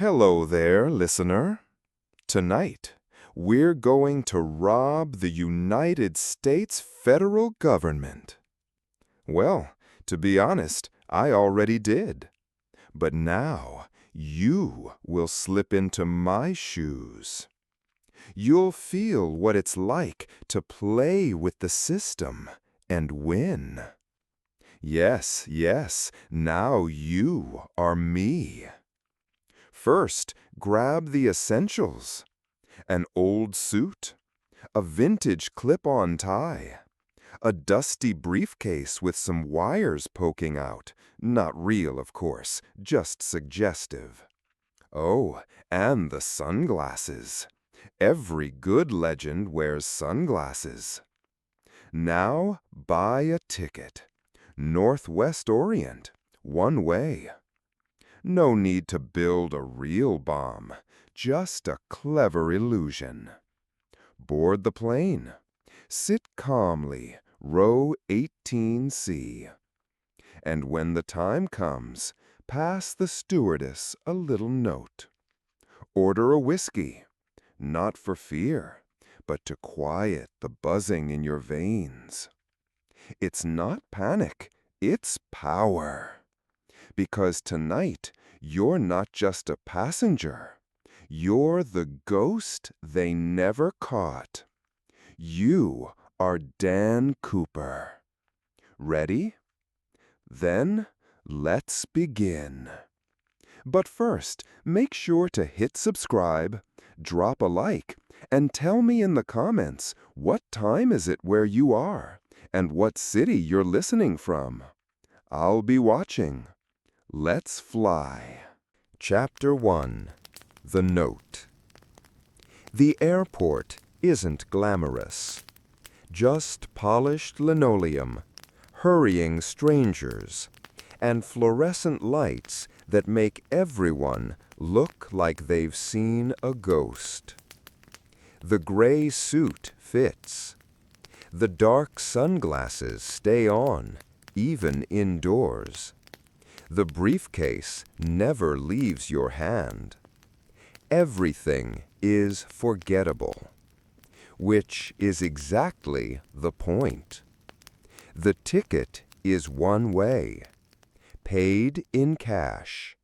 Hello there, listener. Tonight, we're going to rob the United States federal government. Well, to be honest, I already did. But now, you will slip into my shoes. You'll feel what it's like to play with the system and win. Yes, now you are me. First, grab the essentials. An old suit, a vintage clip-on tie, a dusty briefcase with some wires poking out. Not real, of course, just suggestive. Oh, and the sunglasses. Every good legend wears sunglasses. Now, buy a ticket. Northwest Orient, one way. No need to build a real bomb, just a clever illusion. Board the plane. Sit calmly, row 18C. And when the time comes, pass the stewardess a little note. Order a whiskey, not for fear, but to quiet the buzzing in your veins. It's not panic, it's power. Because tonight, you're not just a passenger. You're the ghost they never caught. You are Dan Cooper. Ready? Then, let's begin. But first, make sure to hit subscribe, drop a like, and tell me in the comments what time is it where you are and what city you're listening from. I'll be watching. Let's fly. Chapter 1. The Note. The airport isn't glamorous. Just polished linoleum, hurrying strangers, and fluorescent lights that make everyone look like they've seen a ghost. The gray suit fits. The dark sunglasses stay on, even indoors. The briefcase never leaves your hand. Everything is forgettable, which is exactly the point. The ticket is one way, paid in cash.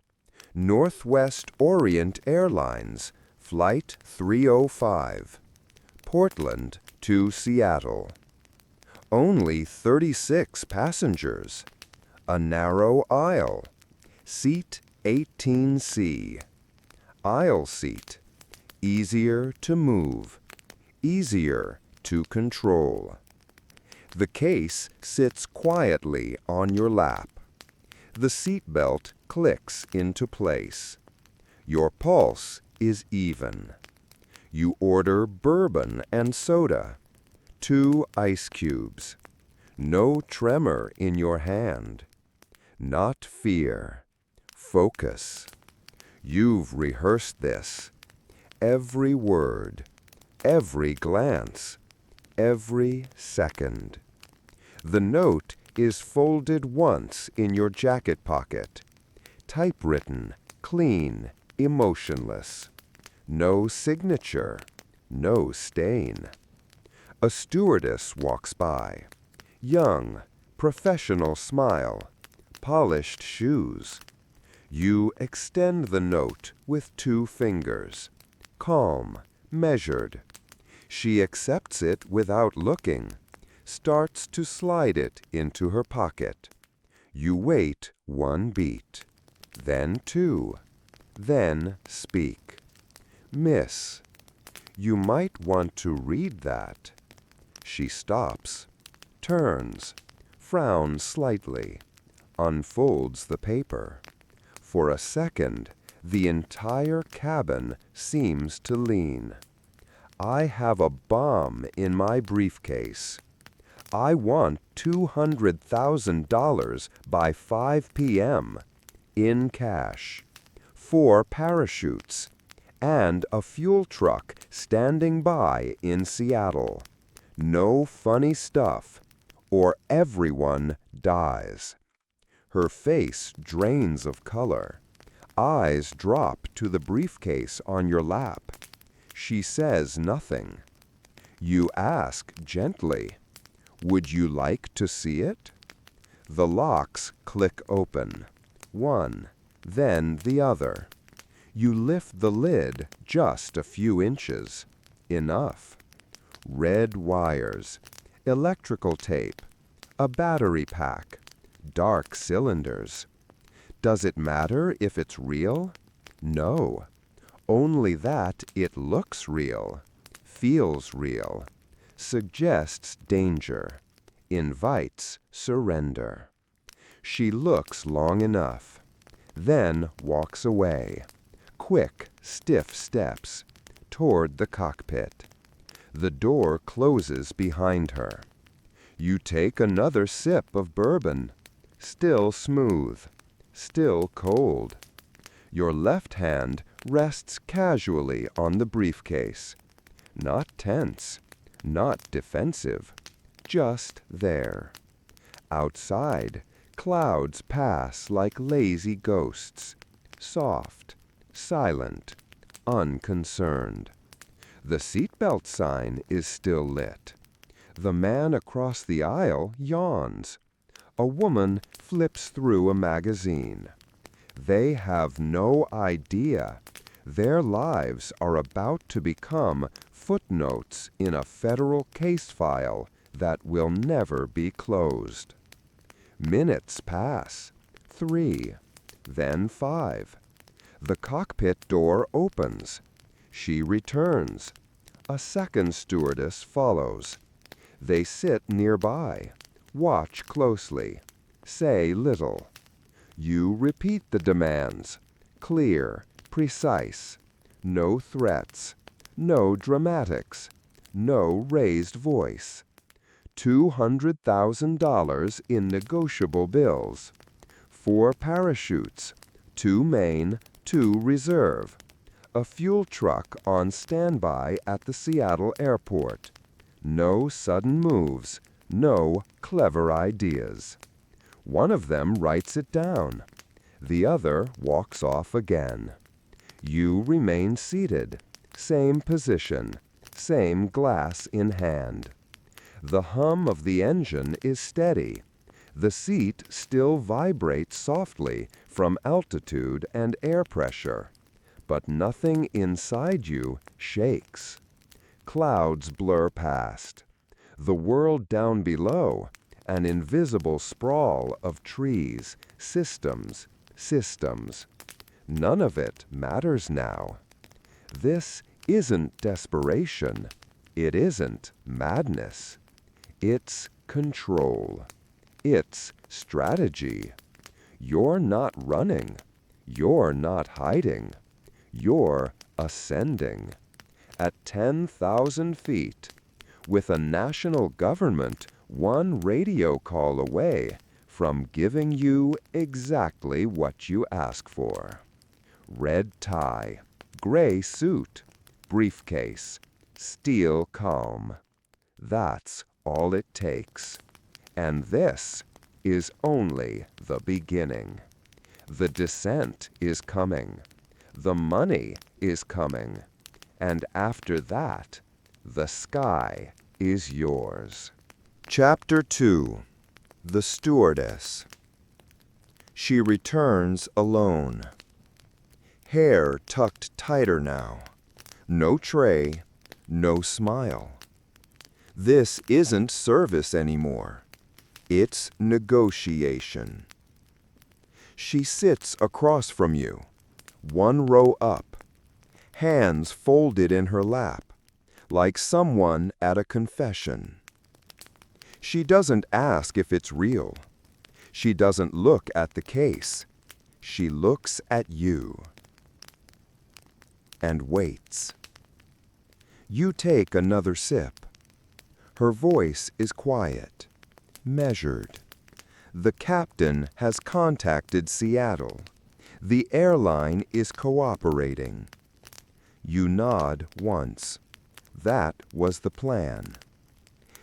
Northwest Orient Airlines, Flight 305, Portland to Seattle. Only 36 passengers. A narrow aisle. Seat 18C. Aisle seat. Easier to move. Easier to control. The case sits quietly on your lap. The seat belt clicks into place. Your pulse is even. You order bourbon and soda. 2 ice cubes. No tremor in your hand. Not fear. Focus. You've rehearsed this. Every word, every glance, every second. The note is folded once in your jacket pocket. Typewritten, clean, emotionless. No signature, no stain. A stewardess walks by. Young, professional smile. Polished shoes. You extend the note with 2 fingers. Calm, measured. She accepts it without looking, starts to slide it into her pocket. You wait 1 beat, then 2, then speak. Miss, you might want to read that. She stops, turns, frowns slightly. Unfolds the paper. For a second, the entire cabin seems to lean. I have a bomb in my briefcase. I want $200,000 by 5 p.m. in cash. 4 parachutes. And a fuel truck standing by in Seattle. No funny stuff, or everyone dies. Her face drains of color. eyes drop to the briefcase on your lap. She says nothing. You ask gently, "Would you like to see it?" The locks click open, one, then the other. You lift the lid just a few inches. Enough. Red wires, electrical tape, a battery pack, dark cylinders. Does it matter if it's real? No. Only that it looks real, feels real, suggests danger, invites surrender. She looks long enough, then walks away, quick, stiff steps, toward the cockpit. The door closes behind her. You take another sip of bourbon, still smooth, still cold. Your left hand rests casually on the briefcase. Not tense, not defensive, just there. Outside, clouds pass like lazy ghosts, soft, silent, unconcerned. The seatbelt sign is still lit. The man across the aisle yawns. A woman flips through a magazine. They have no idea. Their lives are about to become footnotes in a federal case file that will never be closed. Minutes pass. 3, then 5. The cockpit door opens. She returns. A second stewardess follows. They sit nearby, watch closely, say little. You repeat the demands, clear, precise, no threats, no dramatics, no raised voice. $200,000 in negotiable bills. 4 parachutes, 2 main, 2 reserve. A fuel truck on standby at the Seattle airport. No sudden moves, no clever ideas. One of them writes it down. The other walks off again. You remain seated, same position, same glass in hand. The hum of the engine is steady. The seat still vibrates softly from altitude and air pressure, but nothing inside you shakes. Clouds blur past. The world down below, an invisible sprawl of trees, systems. None of it matters now. This isn't desperation. It isn't madness. It's control. It's strategy. You're not running. You're not hiding. You're ascending. At 10,000 feet, with a national government one radio call away from giving you exactly what you ask for. Red tie, gray suit, briefcase, steel calm. That's all it takes. And this is only the beginning. The descent is coming. The money is coming. And after that, the sky is yours. Chapter 2. The Stewardess. She returns alone. Hair tucked tighter now. No tray, no smile. This isn't service anymore. It's negotiation. She sits across from you, one row up, hands folded in her lap, like someone at a confession. She doesn't ask if it's real. She doesn't look at the case. She looks at you and waits. You take another sip. Her voice is quiet, measured. The captain has contacted Seattle. The airline is cooperating. You nod once. That was the plan.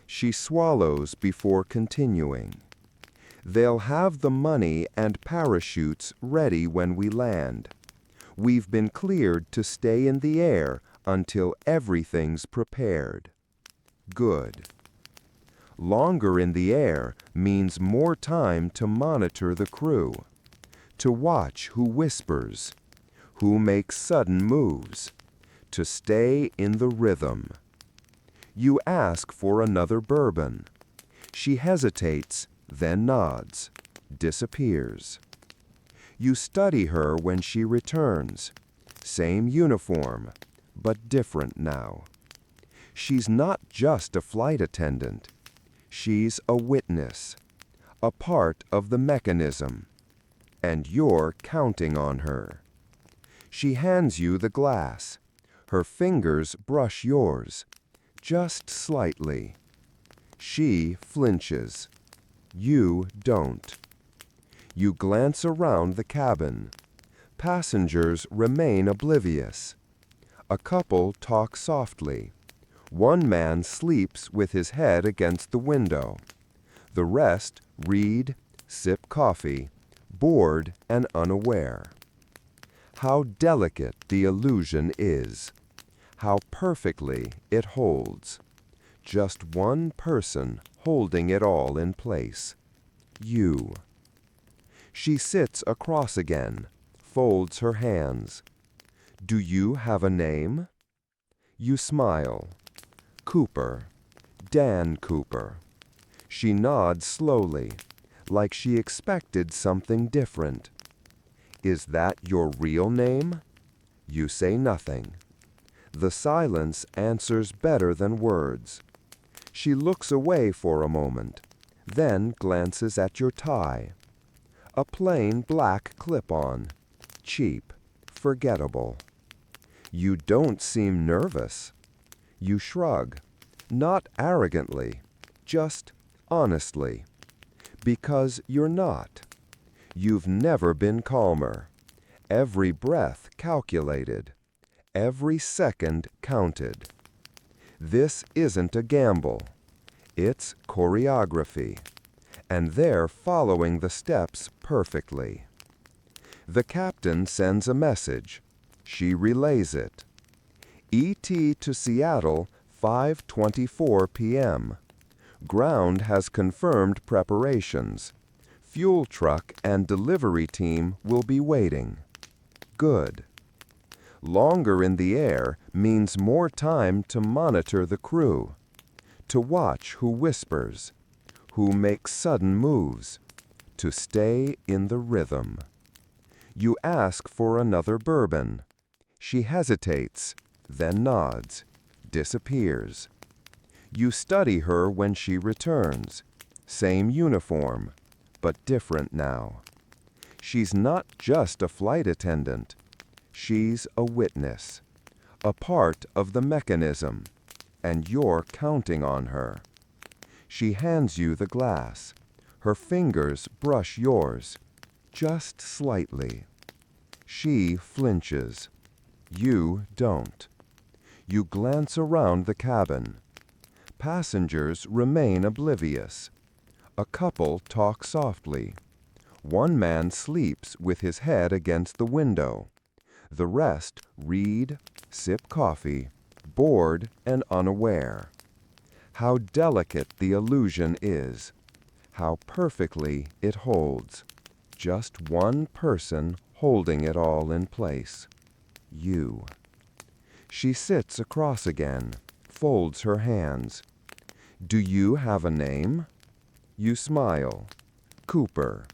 She swallows before continuing. They'll have the money and parachutes ready when we land. We've been cleared to stay in the air until everything's prepared. Good. Longer in the air means more time to monitor the crew, to watch who whispers, who makes sudden moves, to stay in the rhythm. You ask for another bourbon. She hesitates, then nods, disappears. You study her when she returns. Same uniform, but different now. She's not just a flight attendant. She's a witness, a part of the mechanism. And you're counting on her. She hands you the glass. Her fingers brush yours, just slightly. She flinches. You don't. You glance around the cabin. Passengers remain oblivious. A couple talk softly. One man sleeps with his head against the window. The rest read, sip coffee, bored and unaware. How delicate the illusion is. How perfectly it holds. Just one person holding it all in place. You. She sits across again, folds her hands. Do you have a name? You smile. Cooper. Dan Cooper. She nods slowly, like she expected something different. Is that your real name? You say nothing. The silence answers better than words. She looks away for a moment, then glances at your tie. A plain black clip-on. Cheap. Forgettable. You don't seem nervous. You shrug. Not arrogantly, just honestly. Because you're not. You've never been calmer. Every breath calculated. Every second counted. This isn't a gamble. It's choreography. And they're following the steps perfectly. The captain sends a message. She relays it. ET to Seattle, 5:24 p.m. Ground has confirmed preparations. Fuel truck and delivery team will be waiting. Good. Longer in the air means more time to monitor the crew, to watch who whispers, who makes sudden moves, to stay in the rhythm. You ask for another bourbon. She hesitates, then nods, disappears. You study her when she returns. Same uniform, but different now. She's not just a flight attendant. She's a witness, a part of the mechanism, and you're counting on her. She hands you the glass. Her fingers brush yours, just slightly. She flinches. You don't. You glance around the cabin. Passengers remain oblivious. A couple talk softly. One man sleeps with his head against the window. The rest read, sip coffee, bored and unaware. How delicate the illusion is. How perfectly it holds. Just one person holding it all in place. You. She sits across again, folds her hands. Do you have a name? You smile. Cooper.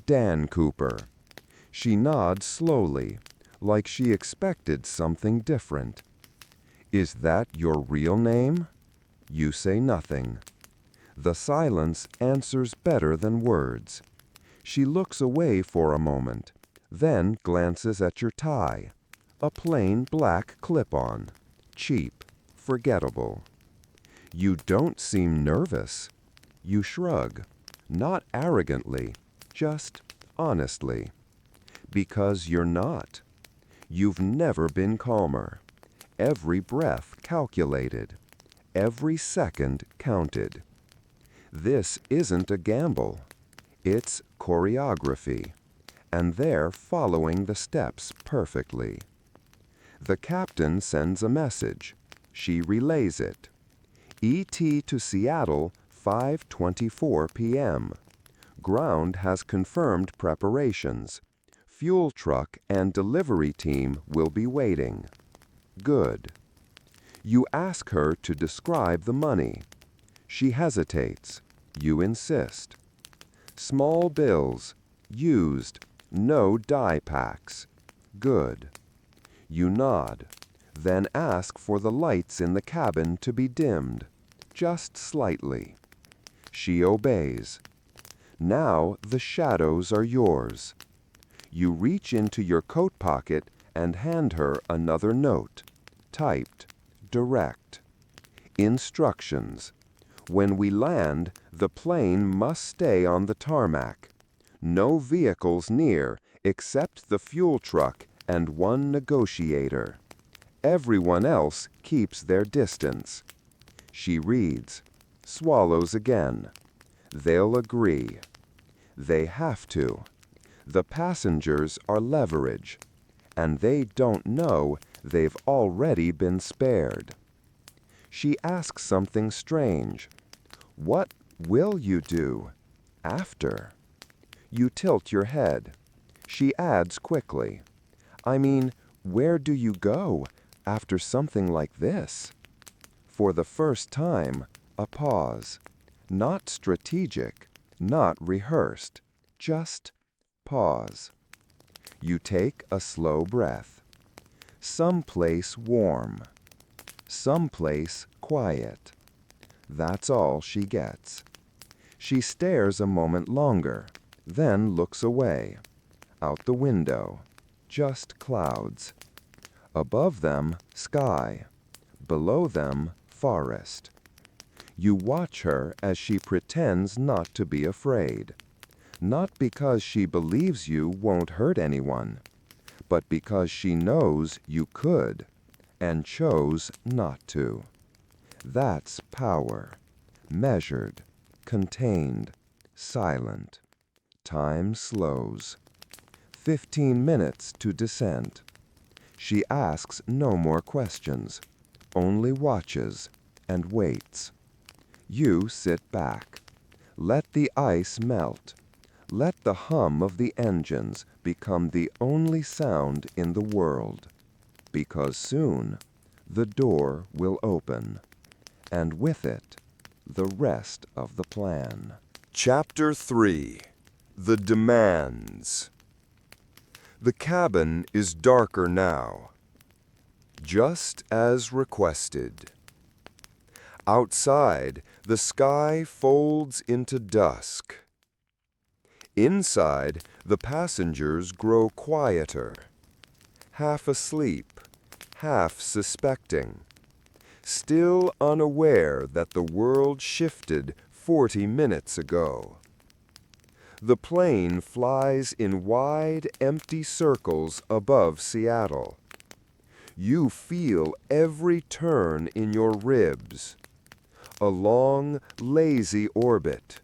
Dan Cooper. She nods slowly, like she expected something different. Is that your real name? You say nothing. The silence answers better than words. She looks away for a moment, then glances at your tie. A plain black clip-on. Cheap. Forgettable. You don't seem nervous. You shrug. Not arrogantly, just honestly. Because you're not. You've never been calmer. Every breath calculated. Every second counted. This isn't a gamble. It's choreography. and they're following the steps perfectly. The captain sends a message. She relays it. ET to Seattle, 5:24 p.m. Ground has confirmed preparations. Fuel truck and delivery team will be waiting. Good. You ask her to describe the money. She hesitates. You insist. Small bills. Used. No die packs. Good. You nod. Then ask for the lights in the cabin to be dimmed. Just slightly. She obeys. Now the shadows are yours. You reach into your coat pocket and hand her another note. Typed. Direct. Instructions. When we land, the plane must stay on the tarmac. No vehicles near except the fuel truck and one negotiator. Everyone else keeps their distance. She reads. Swallows again. They'll agree. They have to. The passengers are leverage, and they don't know they've already been spared. She asks something strange. What will you do after? You tilt your head. She adds quickly. I mean, where do you go after something like this? For the first time, a pause. Not strategic, not rehearsed, just pause. You take a slow breath. Someplace warm. Someplace quiet. That's all she gets. She stares a moment longer, then looks away. Out the window. Just clouds. Above them, sky. Below them, forest. You watch her as she pretends not to be afraid. Not because she believes you won't hurt anyone, but because she knows you could, and chose not to. That's power. Measured, contained, silent. Time slows. 15 minutes to descent. She asks no more questions, only watches and waits. You sit back. Let the ice melt. Let the hum of the engines become the only sound in the world. Because soon the door will open, and with it, the rest of the plan. Chapter 3. The Demands. The cabin is darker now, just as requested. Outside, the sky folds into dusk. Inside, the passengers grow quieter, half asleep, half suspecting, still unaware that the world shifted 40 minutes ago. The plane flies in wide, empty circles above Seattle. You feel every turn in your ribs. A long, lazy orbit,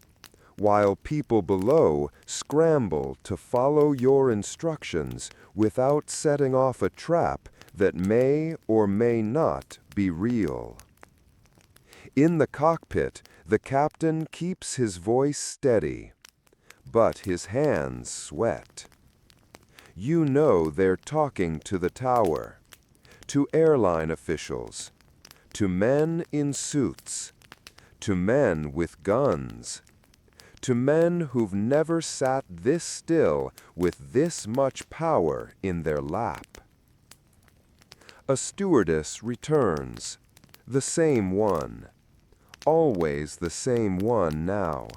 while people below scramble to follow your instructions without setting off a trap that may or may not be real. In the cockpit, the captain keeps his voice steady, but his hands sweat. You know they're talking to the tower, to airline officials, to men in suits, to men with guns, to men who've never sat this still with this much power in their lap. A stewardess returns, the same one, always the same one now.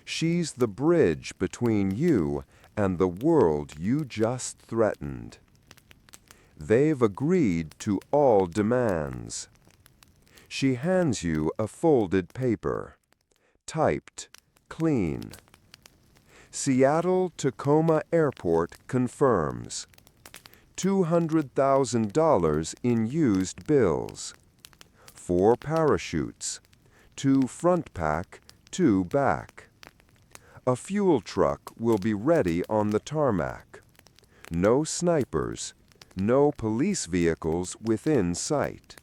She's the bridge between you and the world you just threatened. They've agreed to all demands. She hands you a folded paper, typed, clean. Seattle-Tacoma Airport confirms. $200,000 in used bills. 4 parachutes, 2 front pack, 2 back. A fuel truck will be ready on the tarmac. No snipers, no police vehicles within sight.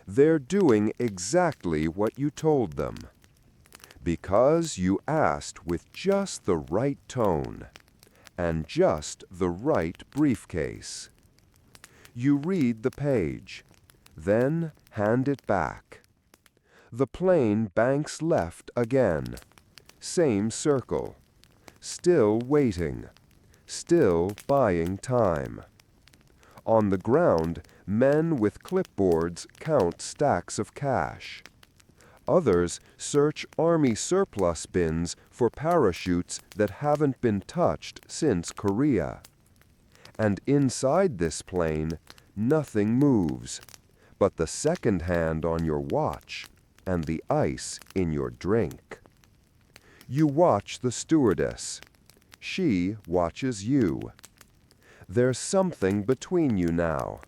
They're doing exactly what you told them, because you asked with just the right tone and just the right briefcase. You read the page, then hand it back. The plane banks left again. Same circle. Still waiting. Still buying time. On the ground, men with clipboards count stacks of cash. Others search Army surplus bins for parachutes that haven't been touched since Korea. And inside this plane, nothing moves, but the second hand on your watch and the ice in your drink. You watch the stewardess. She watches you. There's something between you now.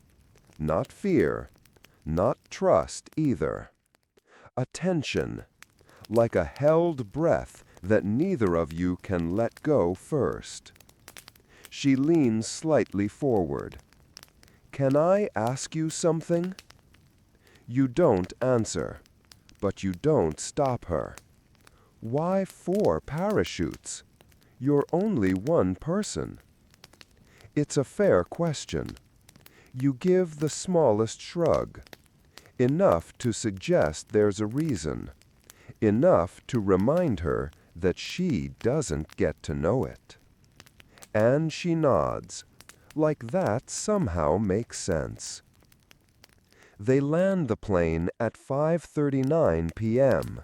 Not fear, not trust either. A tension, like a held breath that neither of you can let go first. She leans slightly forward. "Can I ask you something?" You don't answer, but you don't stop her. Why 4 parachutes? You're only one person. It's a fair question. You give the smallest shrug. Enough to suggest there's a reason. Enough to remind her that she doesn't get to know it. And she nods, like that somehow makes sense. They land the plane at 5:39 p.m.,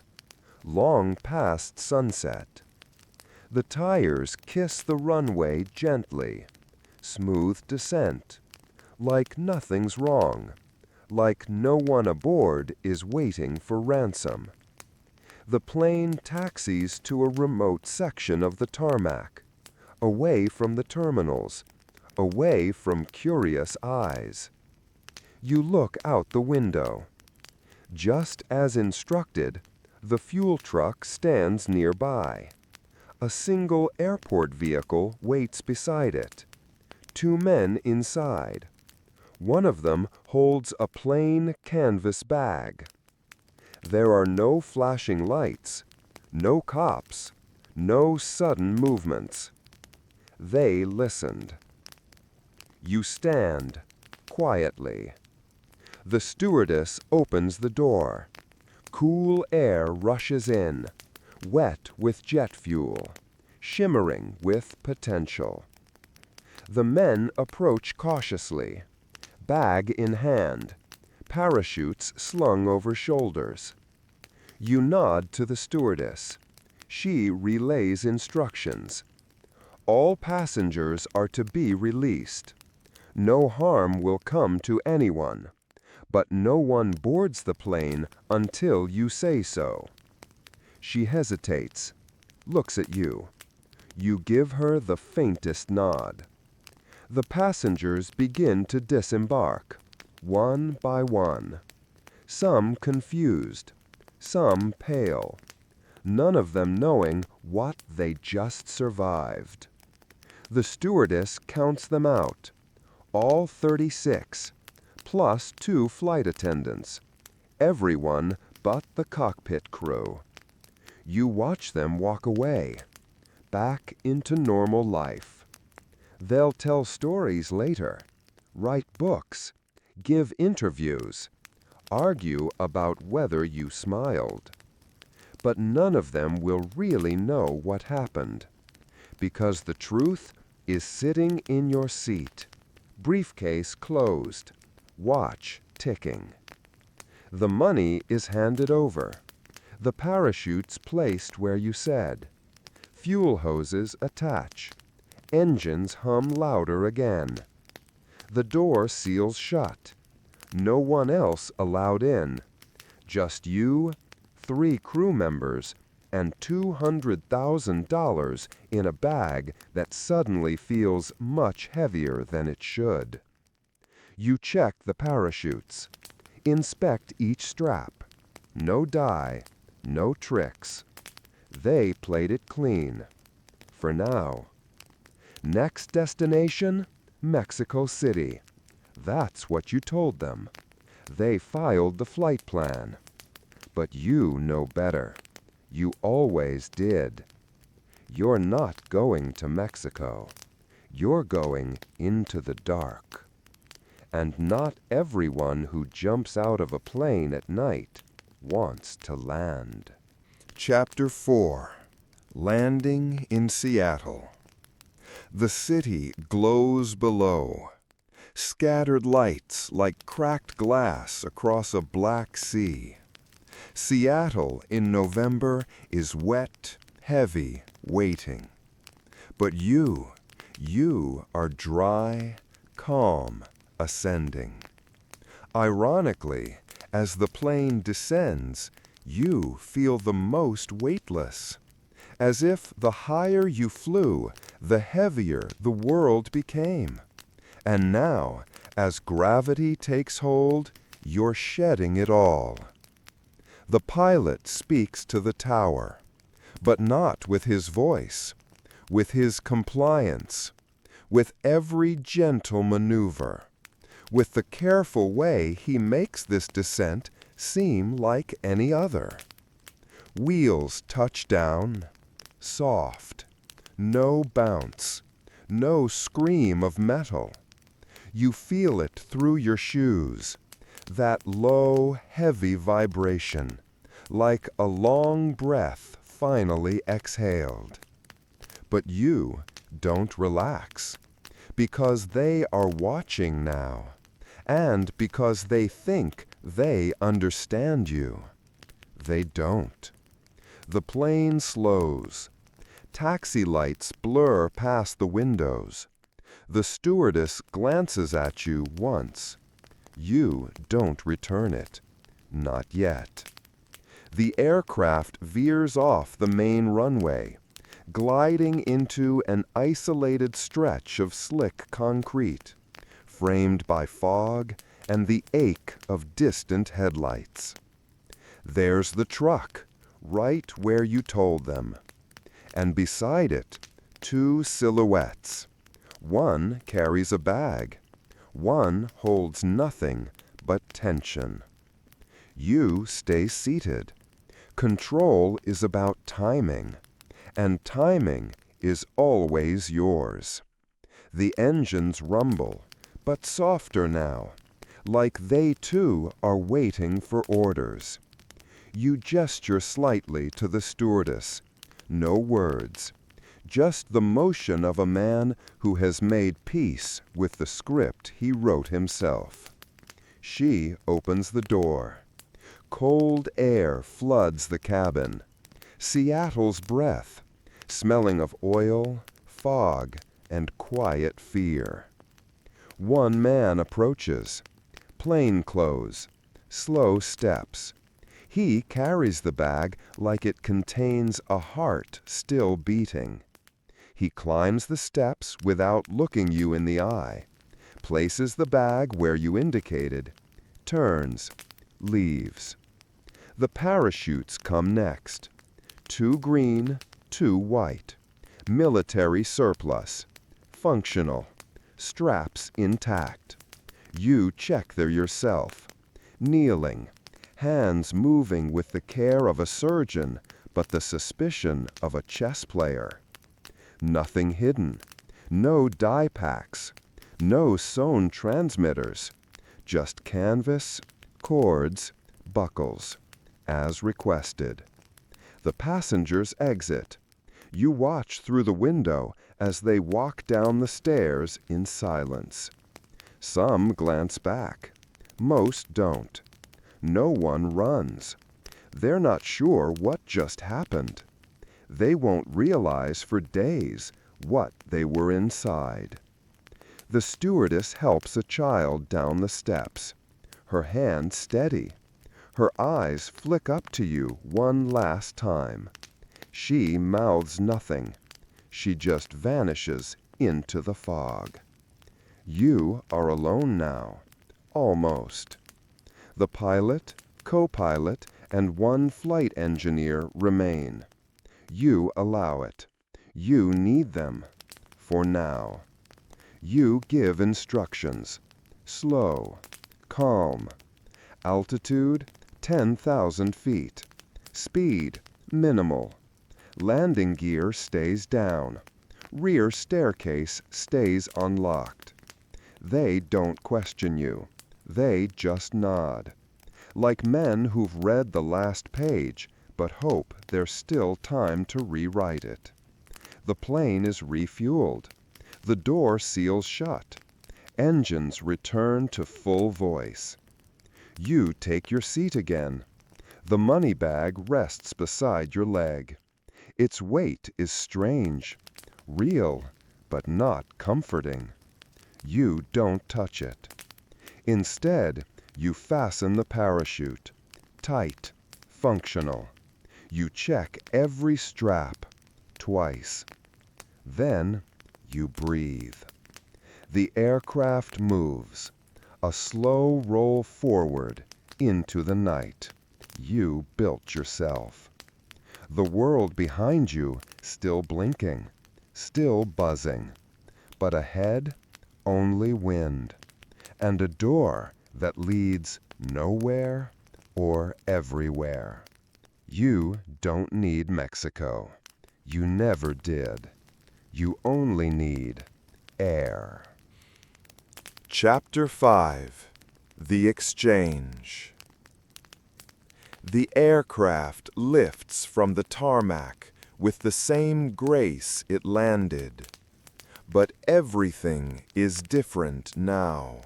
long past sunset. The tires kiss the runway gently, smooth descent, like nothing's wrong, like no one aboard is waiting for ransom. The plane taxis to a remote section of the tarmac, away from the terminals, away from curious eyes. You look out the window. Just as instructed, the fuel truck stands nearby. A single airport vehicle waits beside it. 2 men inside. One of them holds a plain canvas bag. There are no flashing lights, no cops, no sudden movements. They listened. You stand, quietly. The stewardess opens the door. Cool air rushes in, wet with jet fuel, shimmering with potential. The men approach cautiously, bag in hand, parachutes slung over shoulders. You nod to the stewardess. She relays instructions. All passengers are to be released. No harm will come to anyone, but no one boards the plane until you say so. She hesitates, looks at you. You give her the faintest nod. The passengers begin to disembark, one by one. Some confused, some pale, none of them knowing what they just survived. The stewardess counts them out, all 36, plus 2 flight attendants, everyone but the cockpit crew. You watch them walk away, back into normal life. They'll tell stories later, write books, give interviews, argue about whether you smiled. But none of them will really know what happened, because the truth is sitting in your seat, briefcase closed, watch ticking. The money is handed over, the parachutes placed where you said, fuel hoses attach, engines hum louder again. The door seals shut, no one else allowed in, just you, 3 crew members, and $200,000 in a bag that suddenly feels much heavier than it should. You check the parachutes, inspect each strap. No dye, no tricks. They played it clean. For now. Next destination, Mexico City. That's what you told them. They filed the flight plan. But you know better. You always did. You're not going to Mexico. You're going into the dark. And not everyone who jumps out of a plane at night wants to land. Chapter 4. Landing in Seattle. The city glows below. Scattered lights like cracked glass across a black sea. Seattle in November is wet, heavy, waiting. But you are dry, calm, ascending. Ironically, as the plane descends, you feel the most weightless. As if the higher you flew, the heavier the world became. And now, as gravity takes hold, you're shedding it all. The pilot speaks to the tower, but not with his voice, with his compliance, with every gentle maneuver, with the careful way he makes this descent seem like any other. Wheels touch down, soft, no bounce, no scream of metal. You feel it through your shoes, that low, heavy vibration, like a long breath finally exhaled. But you don't relax, because they are watching now, and because they think they understand you. They don't. The plane slows. Taxi lights blur past the windows. The stewardess glances at you once. You don't return it. Not yet. The aircraft veers off the main runway, gliding into an isolated stretch of slick concrete, framed by fog and the ache of distant headlights. There's the truck, right where you told them. And beside it, two silhouettes. One carries a bag. One holds nothing but tension. You stay seated. Control is about timing, and timing is always yours. The engines rumble, but softer now, like they too are waiting for orders. You gesture slightly to the stewardess. No words. Just the motion of a man who has made peace with the script he wrote himself. She opens the door. Cold air floods the cabin. Seattle's breath, smelling of oil, fog, and quiet fear. One man approaches. Plainclothes, slow steps. He carries the bag like it contains a heart still beating. He climbs the steps without looking you in the eye, places the bag where you indicated, turns, leaves. The parachutes come next. 2 green, 2 white. Military surplus. Functional. Straps intact. You check there yourself. Kneeling. Hands moving with the care of a surgeon, but the suspicion of a chess player. Nothing hidden. No die packs. No sewn transmitters. Just canvas, cords, buckles. As requested. The passengers exit. You watch through the window as they walk down the stairs in silence. Some glance back. Most don't. No one runs. They're not sure what just happened. They won't realize for days what they were inside. The stewardess helps a child down the steps. Her hand steady. Her eyes flick up to you one last time. She mouths nothing. She just vanishes into the fog. You are alone now. Almost. The pilot, co-pilot, and one flight engineer remain. You allow it. You need them. For now. You give instructions. Slow. Calm. Altitude, 10,000 feet. Speed, minimal. Landing gear stays down. Rear staircase stays unlocked. They don't question you. They just nod. Like men who've read the last page, but hope there's still time to rewrite it. The plane is refueled. The door seals shut. Engines return to full voice. You take your seat again. The money bag rests beside your leg. Its weight is strange, real, but not comforting. You don't touch it. Instead, you fasten the parachute. Tight, functional. You check every strap, twice. Then you breathe. The aircraft moves. A slow roll forward into the night you built yourself. The world behind you still blinking, still buzzing, but ahead only wind, and a door that leads nowhere or everywhere. You don't need Mexico. You never did. You only need air. Chapter 5. The Exchange. The aircraft lifts from the tarmac with the same grace it landed. But everything is different now.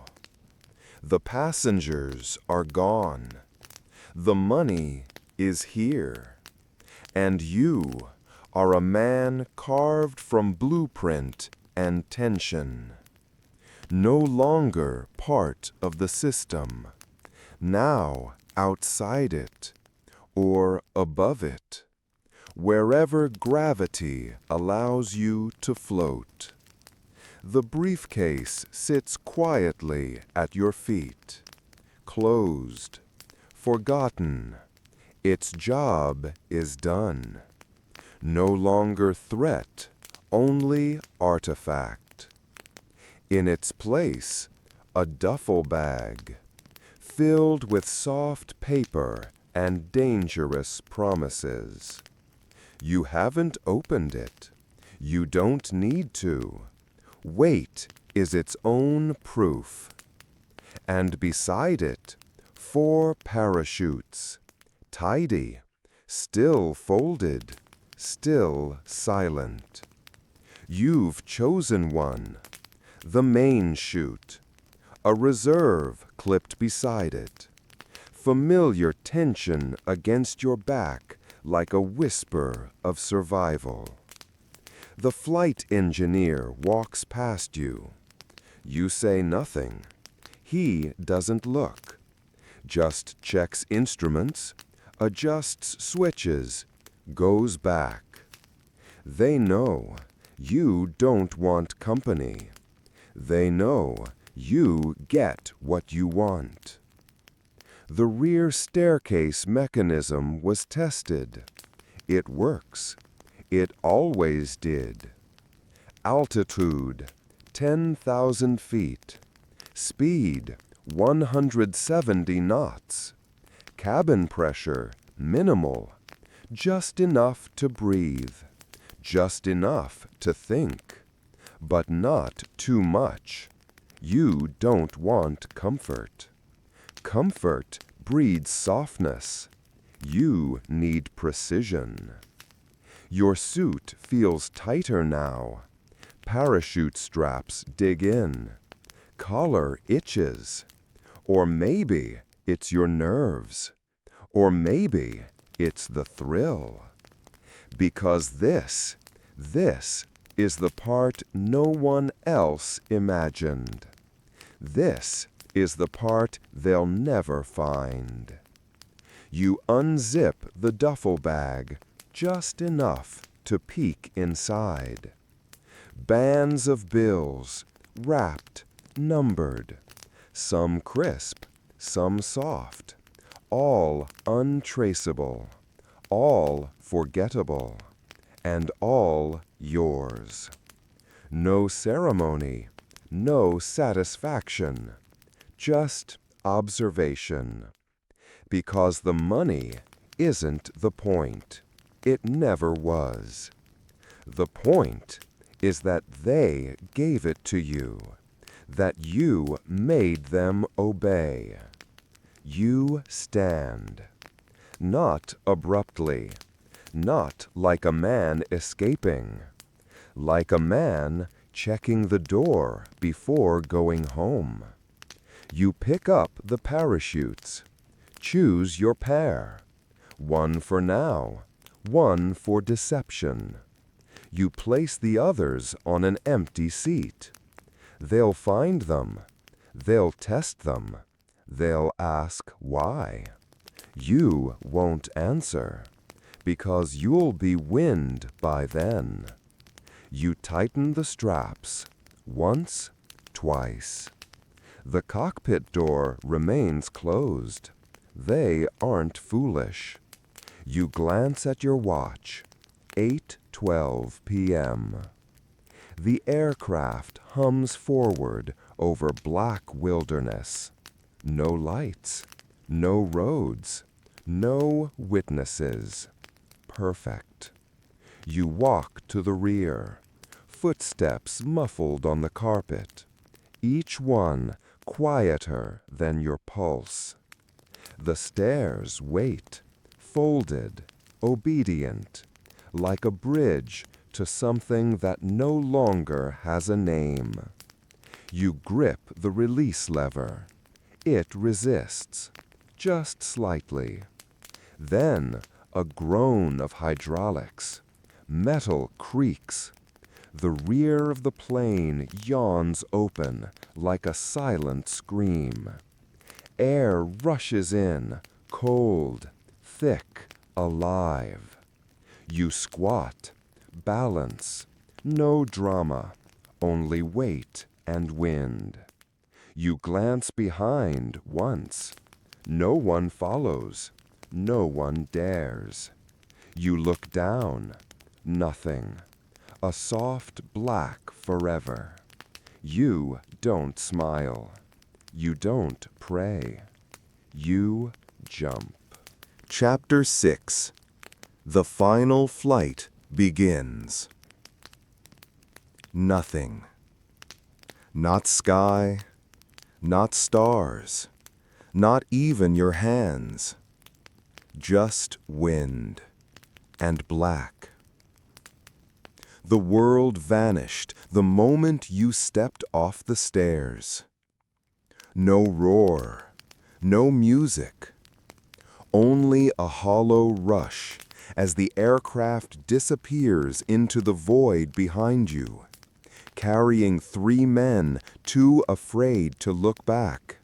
The passengers are gone. The money is here. And you are a man carved from blueprint and tension. No longer part of the system, now outside it, or above it, wherever gravity allows you to float. The briefcase sits quietly at your feet, closed, forgotten. Its job is done. No longer threat, only artifact. In its place, a duffel bag, filled with soft paper and dangerous promises. You haven't opened it. You don't need to. Weight is its own proof. And beside it, 4 parachutes, tidy, still folded, still silent. You've chosen one. The main chute, a reserve clipped beside it. Familiar tension against your back like a whisper of survival. The flight engineer walks past you. You say nothing. He doesn't look. Just checks instruments, adjusts switches, goes back. They know you don't want company. They know you get what you want. The rear staircase mechanism was tested. It works. It always did. Altitude, 10,000 feet. Speed, 170 knots. Cabin pressure, minimal. Just enough to breathe. Just enough to think. But not too much. You don't want comfort. Comfort breeds softness. You need precision. Your suit feels tighter now. Parachute straps dig in. Collar itches. Or maybe it's your nerves. Or maybe it's the thrill. Because this is the part no one else imagined. This is the part they'll never find. You unzip the duffel bag just enough to peek inside. Bands of bills, wrapped, numbered, some crisp, some soft, all untraceable, all forgettable. and all yours. No ceremony, no satisfaction, just observation. Because the money isn't the point. It never was. The point is that they gave it to you, that you made them obey. You stand, not abruptly, not like a man escaping, like a man checking the door before going home. You pick up the parachutes. Choose your pair, one for now, one for deception. You place the others on an empty seat. They'll find them. They'll test them. They'll ask why. You won't answer, because you'll be wind by then. You tighten the straps, once, twice. The cockpit door remains closed. They aren't foolish. You glance at your watch, 8:12 p.m. The aircraft hums forward over black wilderness. No lights, no roads, no witnesses. Perfect. You walk to the rear, footsteps muffled on the carpet, each one quieter than your pulse. The stairs wait, folded, obedient, like a bridge to something that no longer has a name. You grip the release lever. It resists, just slightly. Then a groan of hydraulics. Metal creaks. The rear of the plane yawns open like a silent scream. Air rushes in, cold, thick, alive. You squat, balance, no drama, only weight and wind. You glance behind once. No one follows. No one dares. You look down. Nothing. A soft black forever. You don't smile. You don't pray. You jump. Chapter 6. The final flight begins. Nothing. Not sky, not stars, not even your hands. Just wind and black. The world vanished the moment you stepped off the stairs. No roar, no music. Only a hollow rush as the aircraft disappears into the void behind you, carrying 3 men too afraid to look back,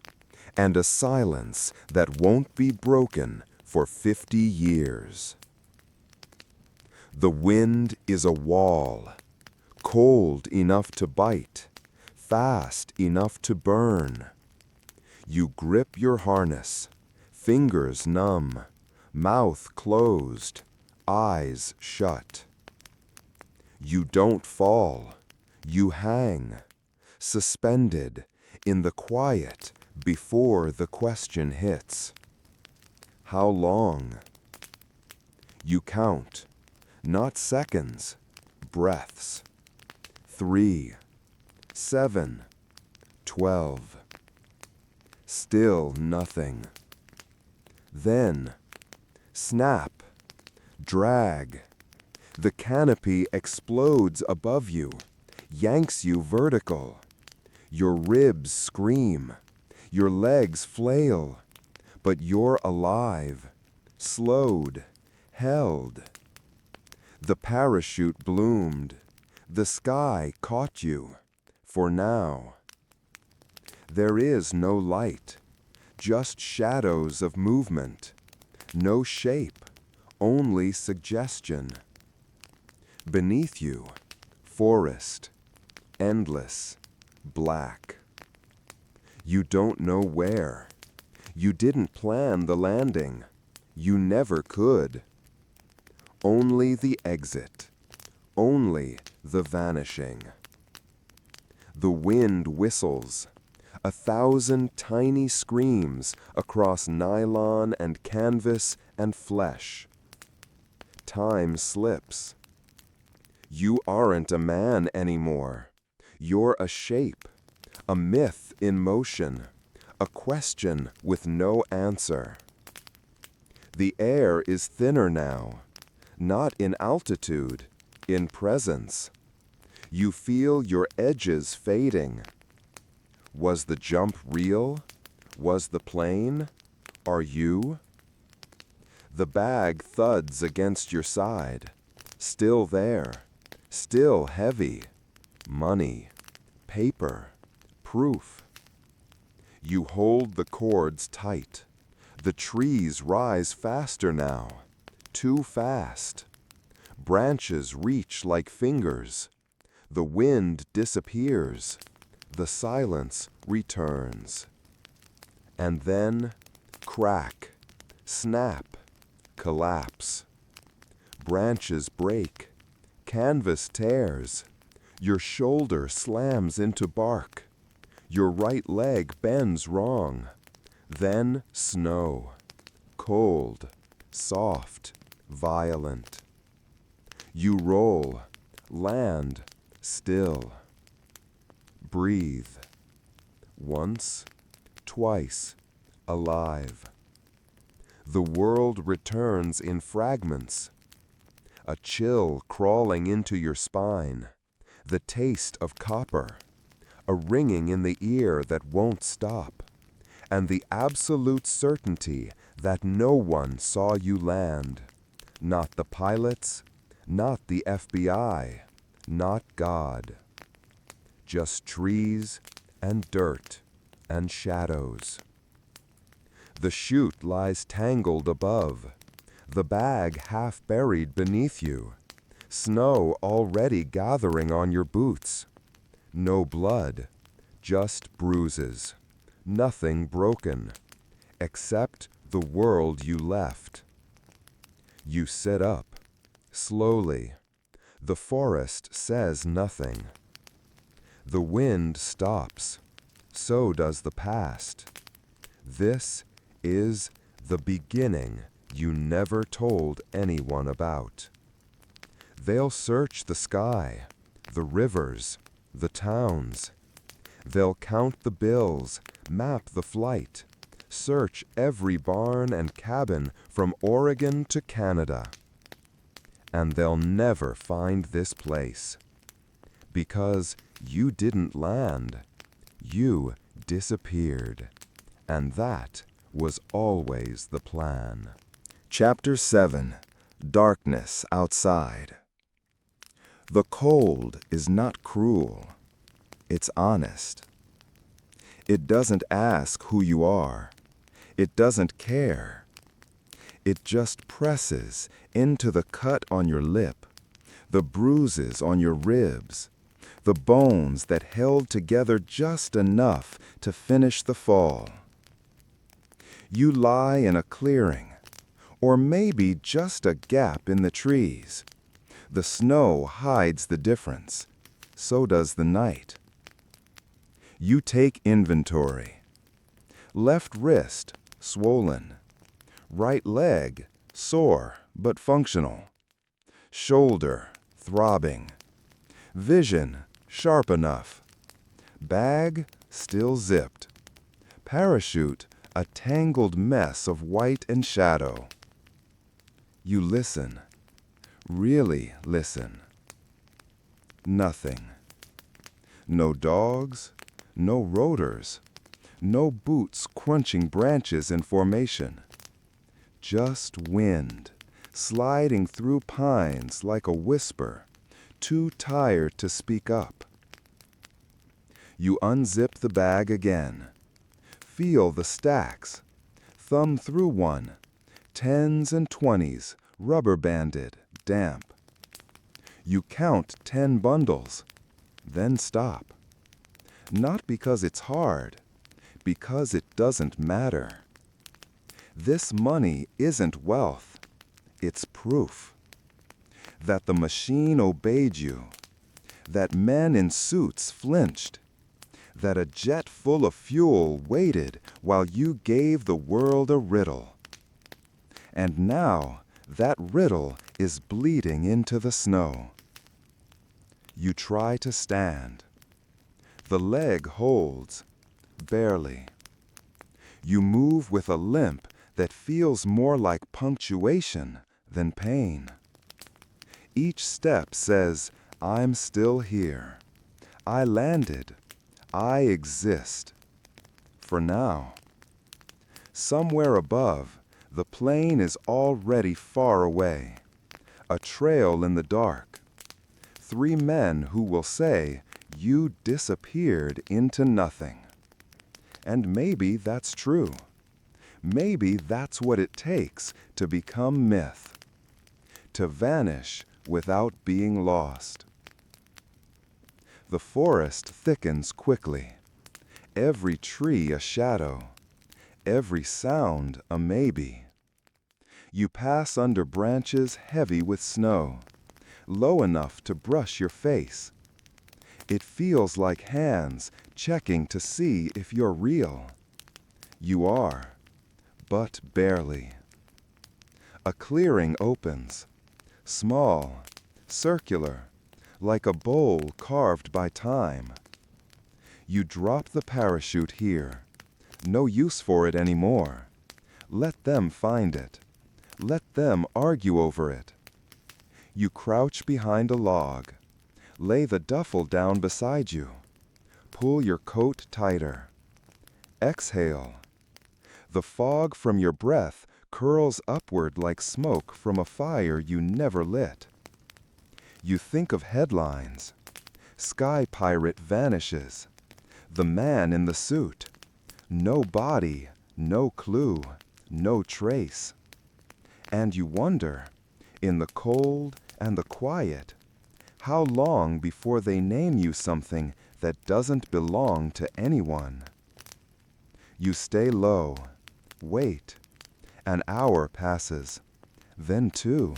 and a silence that won't be broken for 50 years. The wind is a wall, cold enough to bite, fast enough to burn. You grip your harness, fingers numb, mouth closed, eyes shut. You don't fall. You hang, suspended in the quiet before the question hits. How long? You count, not seconds, breaths. 3, 7, 12. Still nothing. Then, snap, drag. The canopy explodes above you, yanks you vertical. Your ribs scream, your legs flail, but you're alive, slowed, held. The parachute bloomed. The sky caught you, for now. There is no light, just shadows of movement. No shape, only suggestion. Beneath you, forest, endless, black. You don't know where. You didn't plan the landing. You never could. Only the exit, only the vanishing. The wind whistles, 1,000 tiny screams across nylon and canvas and flesh. Time slips. You aren't a man anymore. You're a shape, a myth in motion, a question with no answer. The air is thinner now, not in altitude, in presence. You feel your edges fading. Was the jump real? Was the plane? Are you? The bag thuds against your side, still there, still heavy. Money, paper, proof. You hold the cords tight. The trees rise faster now, too fast. Branches reach like fingers. The wind disappears. The silence returns. And then, crack, snap, collapse. Branches break. Canvas tears. Your shoulder slams into bark. Your right leg bends wrong. Then snow. Cold, soft, violent. You roll, land, still. Breathe. Once, twice, alive. The world returns in fragments. A chill crawling into your spine. The taste of copper. A ringing in the ear that won't stop. And the absolute certainty that no one saw you land. Not the pilots, not the FBI, not God. Just trees and dirt and shadows. The chute lies tangled above, the bag half buried beneath you, snow already gathering on your boots. No blood, just bruises, nothing broken, except the world you left. You sit up, slowly. The forest says nothing. The wind stops. So does the past. This is the beginning you never told anyone about. They'll search the sky, the rivers, the towns. They'll count the bills, map the flight, search every barn and cabin from Oregon to Canada. And they'll never find this place. Because you didn't land. You disappeared. And that was always the plan. Chapter 7. Darkness Outside. The cold is not cruel. It's honest. It doesn't ask who you are. It doesn't care. It just presses into the cut on your lip, the bruises on your ribs, the bones that held together just enough to finish the fall. You lie in a clearing, or maybe just a gap in the trees. The snow hides the difference. So does the night. You take inventory. Left wrist, swollen. Right leg, sore but functional. Shoulder, throbbing. Vision, sharp enough. Bag, still zipped. Parachute, a tangled mess of white and shadow. You listen. Really listen. Nothing. No dogs, no rotors, no boots crunching branches in formation. Just wind, sliding through pines like a whisper, too tired to speak up. You unzip the bag again. Feel the stacks. Thumb through one. 10s and 20s, rubber-banded, damp. You count 10 bundles, then stop. Not because it's hard, because it doesn't matter. This money isn't wealth, it's proof. that the machine obeyed you, that men in suits flinched, that a jet full of fuel waited while you gave the world a riddle. And now that riddle is bleeding into the snow. You try to stand. The leg holds, barely. You move with a limp that feels more like punctuation than pain. Each step says, I'm still here. I landed. I exist. For now. Somewhere above, the plane is already far away. A trail in the dark. 3 men who will say, you disappeared into nothing. And maybe that's true. Maybe that's what it takes to become myth. To vanish without being lost. The forest thickens quickly. Every tree a shadow. Every sound a maybe. You pass under branches heavy with snow, low enough to brush your face. It feels like hands checking to see if you're real. You are, but barely. A clearing opens, small, circular, like a bowl carved by time. You drop the parachute here. No use for it anymore. Let them find it. Let them argue over it. You crouch behind a log. Lay the duffel down beside you. Pull your coat tighter. Exhale. The fog from your breath curls upward like smoke from a fire you never lit. You think of headlines. Sky pirate vanishes. The man in the suit. No body, no clue, no trace. And you wonder, in the cold and the quiet, how long before they name you something that doesn't belong to anyone? You stay low, wait. An hour passes, then 2.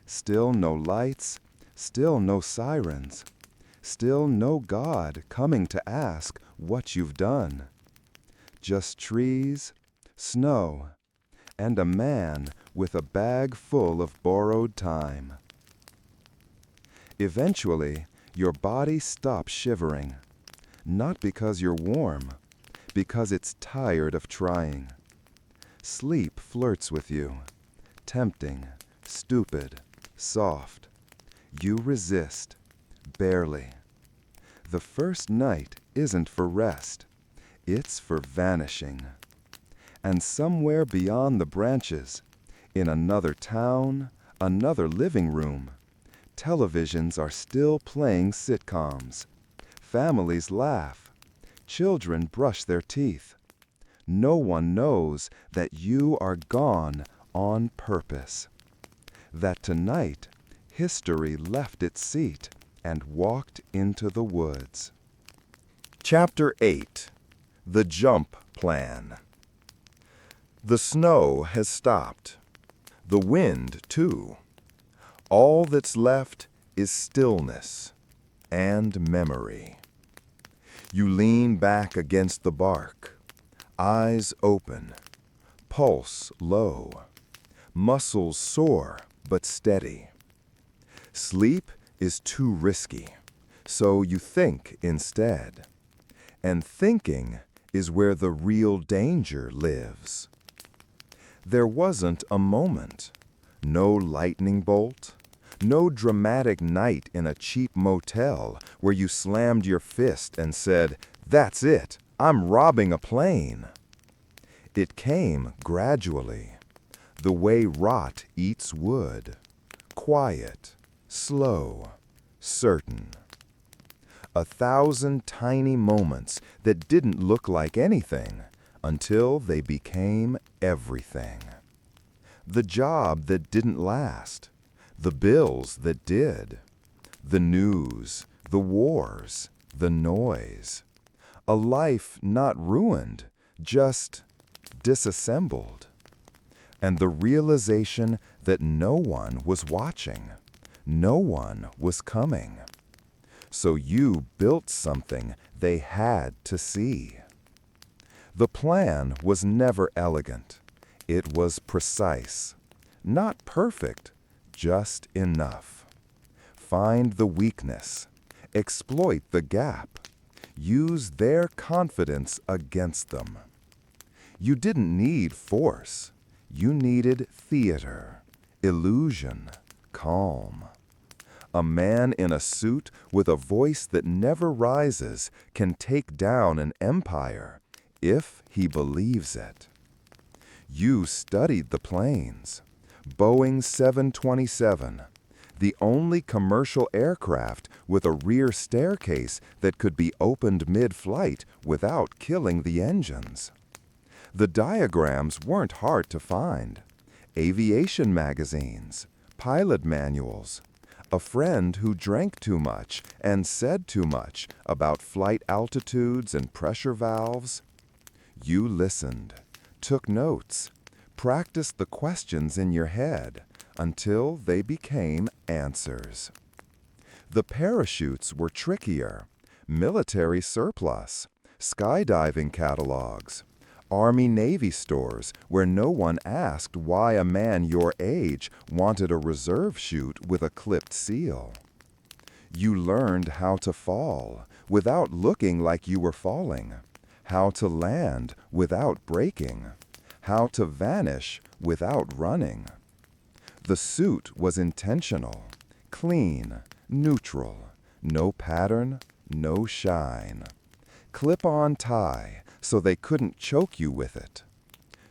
Still no lights, still no sirens, still no God coming to ask what you've done. Just trees, snow, and a man with a bag full of borrowed time. Eventually, your body stops shivering, not because you're warm, because it's tired of trying. Sleep flirts with you, tempting, stupid, soft. You resist, barely. The first night isn't for rest, it's for vanishing. And somewhere beyond the branches, in another town, another living room, televisions are still playing sitcoms. Families laugh. Children brush their teeth. No one knows that you are gone on purpose. That tonight, history left its seat and walked into the woods. Chapter 8. The Jump Plan. The snow has stopped. The wind, too. All that's left is stillness and memory. You lean back against the bark, eyes open, pulse low, muscles sore but steady. Sleep is too risky, so you think instead. And thinking is where the real danger lives. There wasn't a moment, no lightning bolt, no dramatic night in a cheap motel where you slammed your fist and said, "That's it, I'm robbing a plane." It came gradually, the way rot eats wood, quiet, slow, certain. 1,000 tiny moments that didn't look like anything until they became everything. The job that didn't last, the bills that did, the news, the wars, the noise. A life not ruined, just disassembled. And the realization that no one was watching, No one was coming. So you built something they had to see. The plan was never elegant. It was precise. Not perfect, just enough. Find the weakness. Exploit the gap. Use their confidence against them. You didn't need force. You needed theater, illusion, calm. A man in a suit with a voice that never rises can take down an empire if he believes it. You studied the planes. Boeing 727, the only commercial aircraft with a rear staircase that could be opened mid-flight without killing the engines. The diagrams weren't hard to find. Aviation magazines, pilot manuals, a friend who drank too much and said too much about flight altitudes and pressure valves. You listened, took notes, practiced the questions in your head until they became answers. The parachutes were trickier, military surplus, skydiving catalogs, Army-Navy stores where no one asked why a man your age wanted a reserve chute with a clipped seal. You learned how to fall without looking like you were falling, how to land without breaking, how to vanish without running. The suit was intentional, clean, neutral, no pattern, no shine. Clip-on tie so they couldn't choke you with it.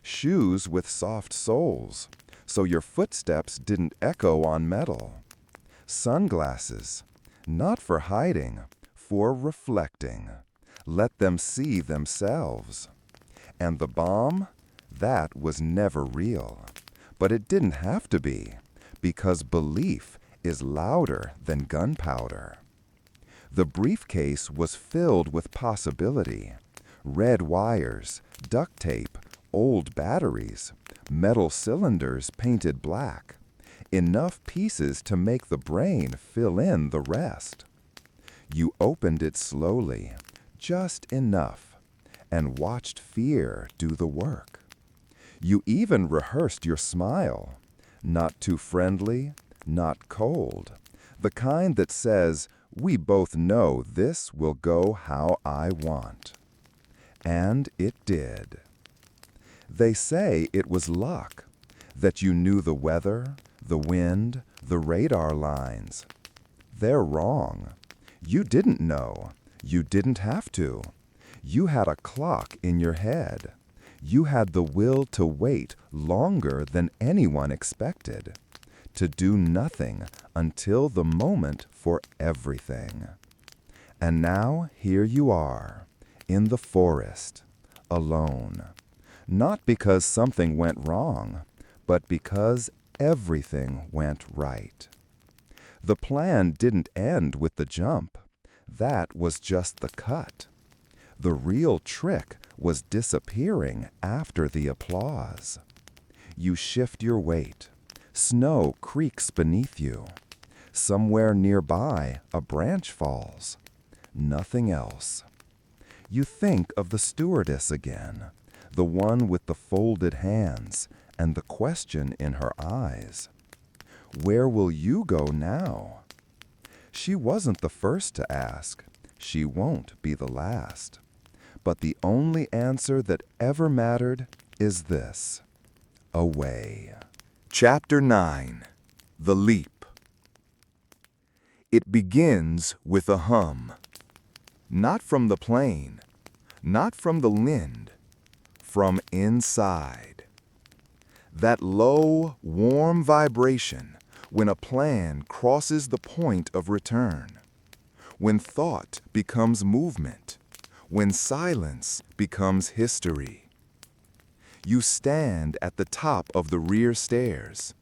Shoes with soft soles so your footsteps didn't echo on metal. Sunglasses, not for hiding, for reflecting. Let them see themselves. And the bomb? That was never real. But it didn't have to be, because belief is louder than gunpowder. The briefcase was filled with possibility. Red wires, duct tape, old batteries, metal cylinders painted black. Enough pieces to make the brain fill in the rest. You opened it slowly, just enough, and watched fear do the work. You even rehearsed your smile, not too friendly, not cold, the kind that says, "We both know this will go how I want." And it did. They say it was luck, that you knew the weather, the wind, the radar lines. They're wrong. You didn't know. You didn't have to. You had a clock in your head. You had the will to wait longer than anyone expected, to do nothing until the moment for everything. And now here you are, in the forest, alone. Not because something went wrong, but because everything went right. The plan didn't end with the jump. That was just the cut. The real trick was disappearing after the applause. You shift your weight. Snow creaks beneath you. Somewhere nearby, a branch falls. Nothing else. You think of the stewardess again, the one with the folded hands and the question in her eyes. Where will you go now? She wasn't the first to ask. She won't be the last. But the only answer that ever mattered is this: away. Chapter 9. The Leap. It begins with a hum. Not from the plane, not from the wind, from inside. That low, warm vibration when a plan crosses the point of return, when thought becomes movement, when silence becomes history. You stand at the top of the rear stairs.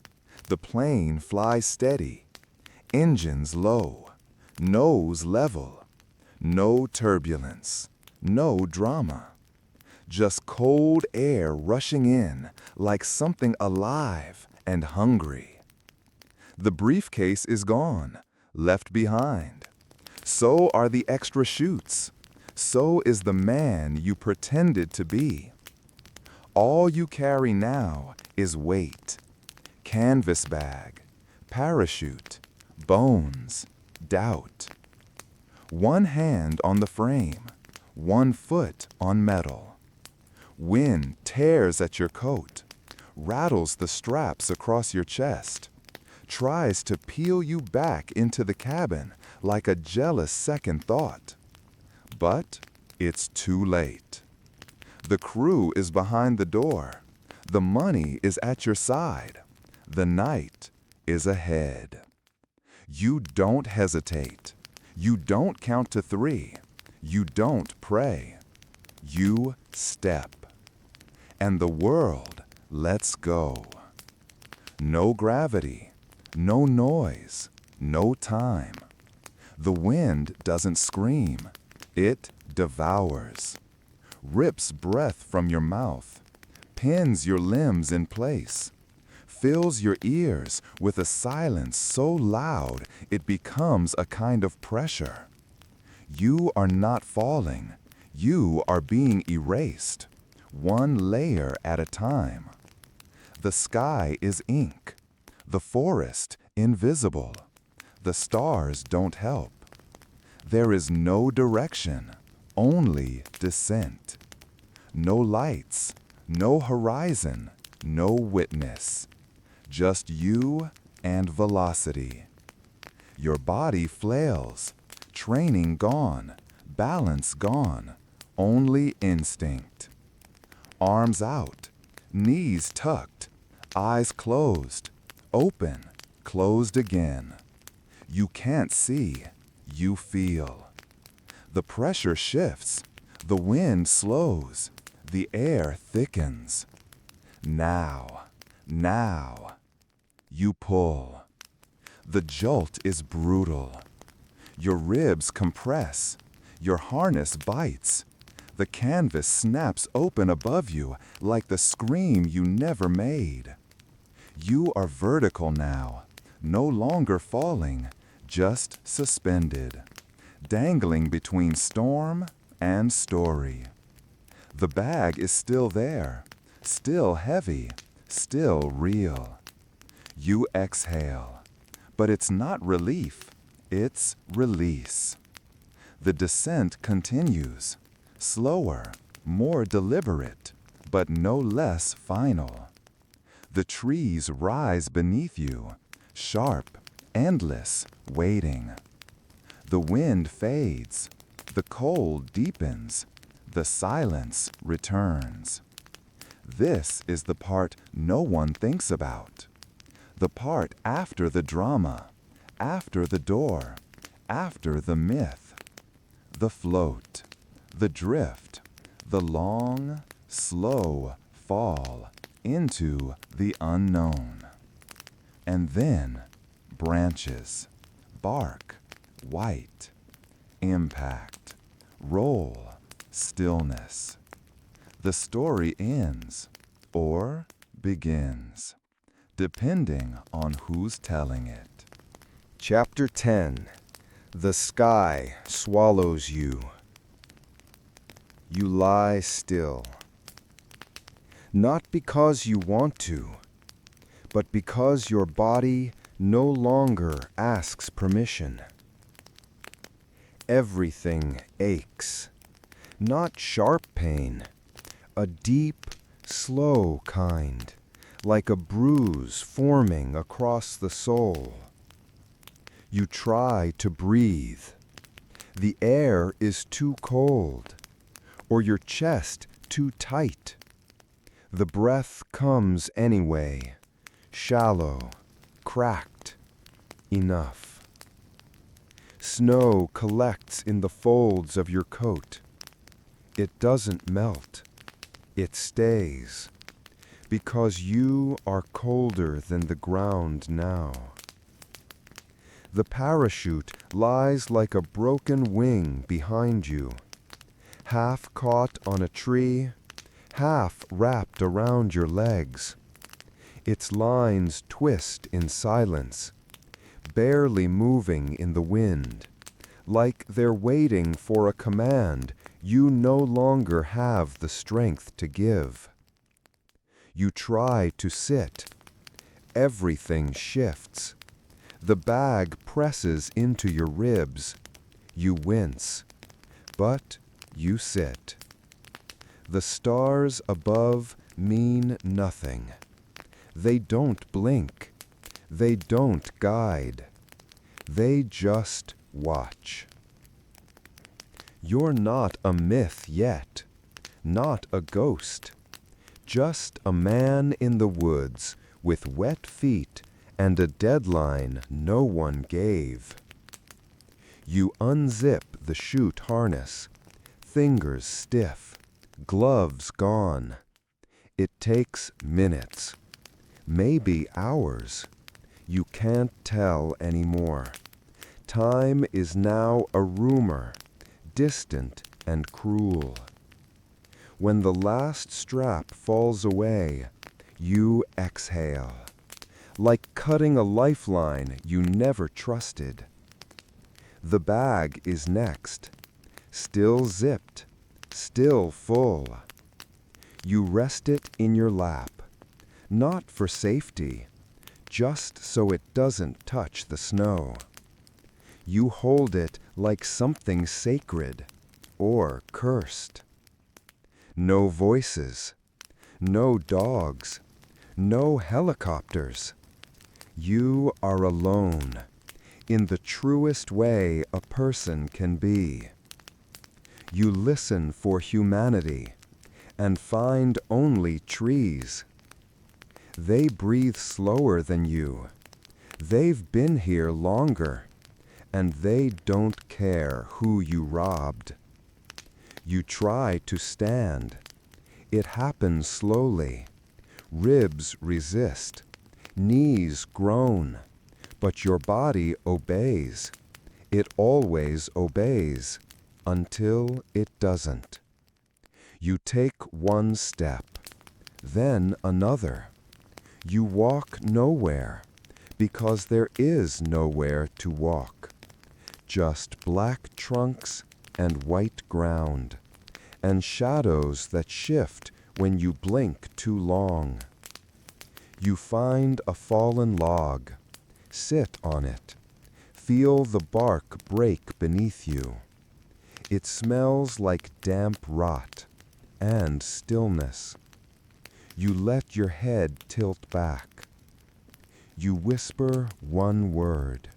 The plane flies steady, engines low, nose level, no turbulence, no drama. Just cold air rushing in like something alive and hungry. The briefcase is gone, left behind. So are the extra chutes. So is the man you pretended to be. All you carry now is weight. Canvas bag, parachute, bones, doubt. One hand on the frame, one foot on metal. Wind tears at your coat, rattles the straps across your chest, tries to peel you back into the cabin like a jealous second thought. But it's too late. The crew is behind the door. The money is at your side. The night is ahead. You don't hesitate. You don't count to 3. You don't pray. You step. And the world lets go. No gravity, no noise, no time. The wind doesn't scream. It devours. Rips breath from your mouth. Pins your limbs in place. Fills your ears with a silence so loud it becomes a kind of pressure. You are not falling. You are being erased, one layer at a time. The sky is ink. The forest invisible. The stars don't help. There is no direction, only descent. No lights, no horizon, no witness. Just you and velocity. Your body flails, training gone, balance gone, only instinct. Arms out, knees tucked, eyes closed, open, closed again. You can't see, you feel. The pressure shifts, the wind slows, the air thickens. Now, you pull. The jolt is brutal. Your ribs compress, your harness bites. The canvas snaps open above you like the scream you never made. You are vertical now, no longer falling, just suspended, dangling between storm and story. The bag is still there, still heavy, still real. You exhale, but it's not relief, it's release. The descent continues, slower, more deliberate, but no less final. The trees rise beneath you, sharp, endless, waiting. The wind fades, the cold deepens, the silence returns. This is the part no one thinks about. The part after the drama, after the door, after the myth. The float, the drift, the long, slow fall into the unknown. And then branches, bark, white, impact, roll, stillness. The story ends or begins, depending on who's telling it. Chapter 10. The sky swallows you. You lie still. Not because you want to, but because your body no longer asks permission. Everything aches. Not sharp pain, a deep, slow kind, like a bruise forming across the soul. You try to breathe. The air is too cold, or your chest too tight. The breath comes anyway, shallow, cracked, enough. Snow collects in the folds of your coat. It doesn't melt. It stays, because you are colder than the ground now. The parachute lies like a broken wing behind you, half caught on a tree, half wrapped around your legs. Its lines twist in silence, barely moving in the wind, like they're waiting for a command you no longer have the strength to give. You try to sit. Everything shifts. The bag presses into your ribs. You wince, but you sit. The stars above mean nothing. They don't blink. They don't guide. They just watch. You're not a myth yet, not a ghost, just a man in the woods with wet feet and a deadline no one gave. You unzip the chute harness, fingers stiff, gloves gone. It takes minutes, maybe hours. You can't tell anymore. Time is now a rumor, distant and cruel. When the last strap falls away, you exhale, like cutting a lifeline you never trusted. The bag is next, still zipped, still full. You rest it in your lap, not for safety, just so it doesn't touch the snow. You hold it like something sacred or cursed. No voices, no dogs, no helicopters. You are alone, in the truest way a person can be. You listen for humanity and find only trees. They breathe slower than you. They've been here longer, and they don't care who you robbed. You try to stand. It happens slowly. Ribs resist. Knees groan. But your body obeys. It always obeys, until it doesn't. You take one step, then another. You walk nowhere, because there is nowhere to walk. Just black trunks and white ground, and shadows that shift when you blink too long. You find a fallen log, sit on it, feel the bark break beneath you. It smells like damp rot and stillness. You let your head tilt back. You whisper one word.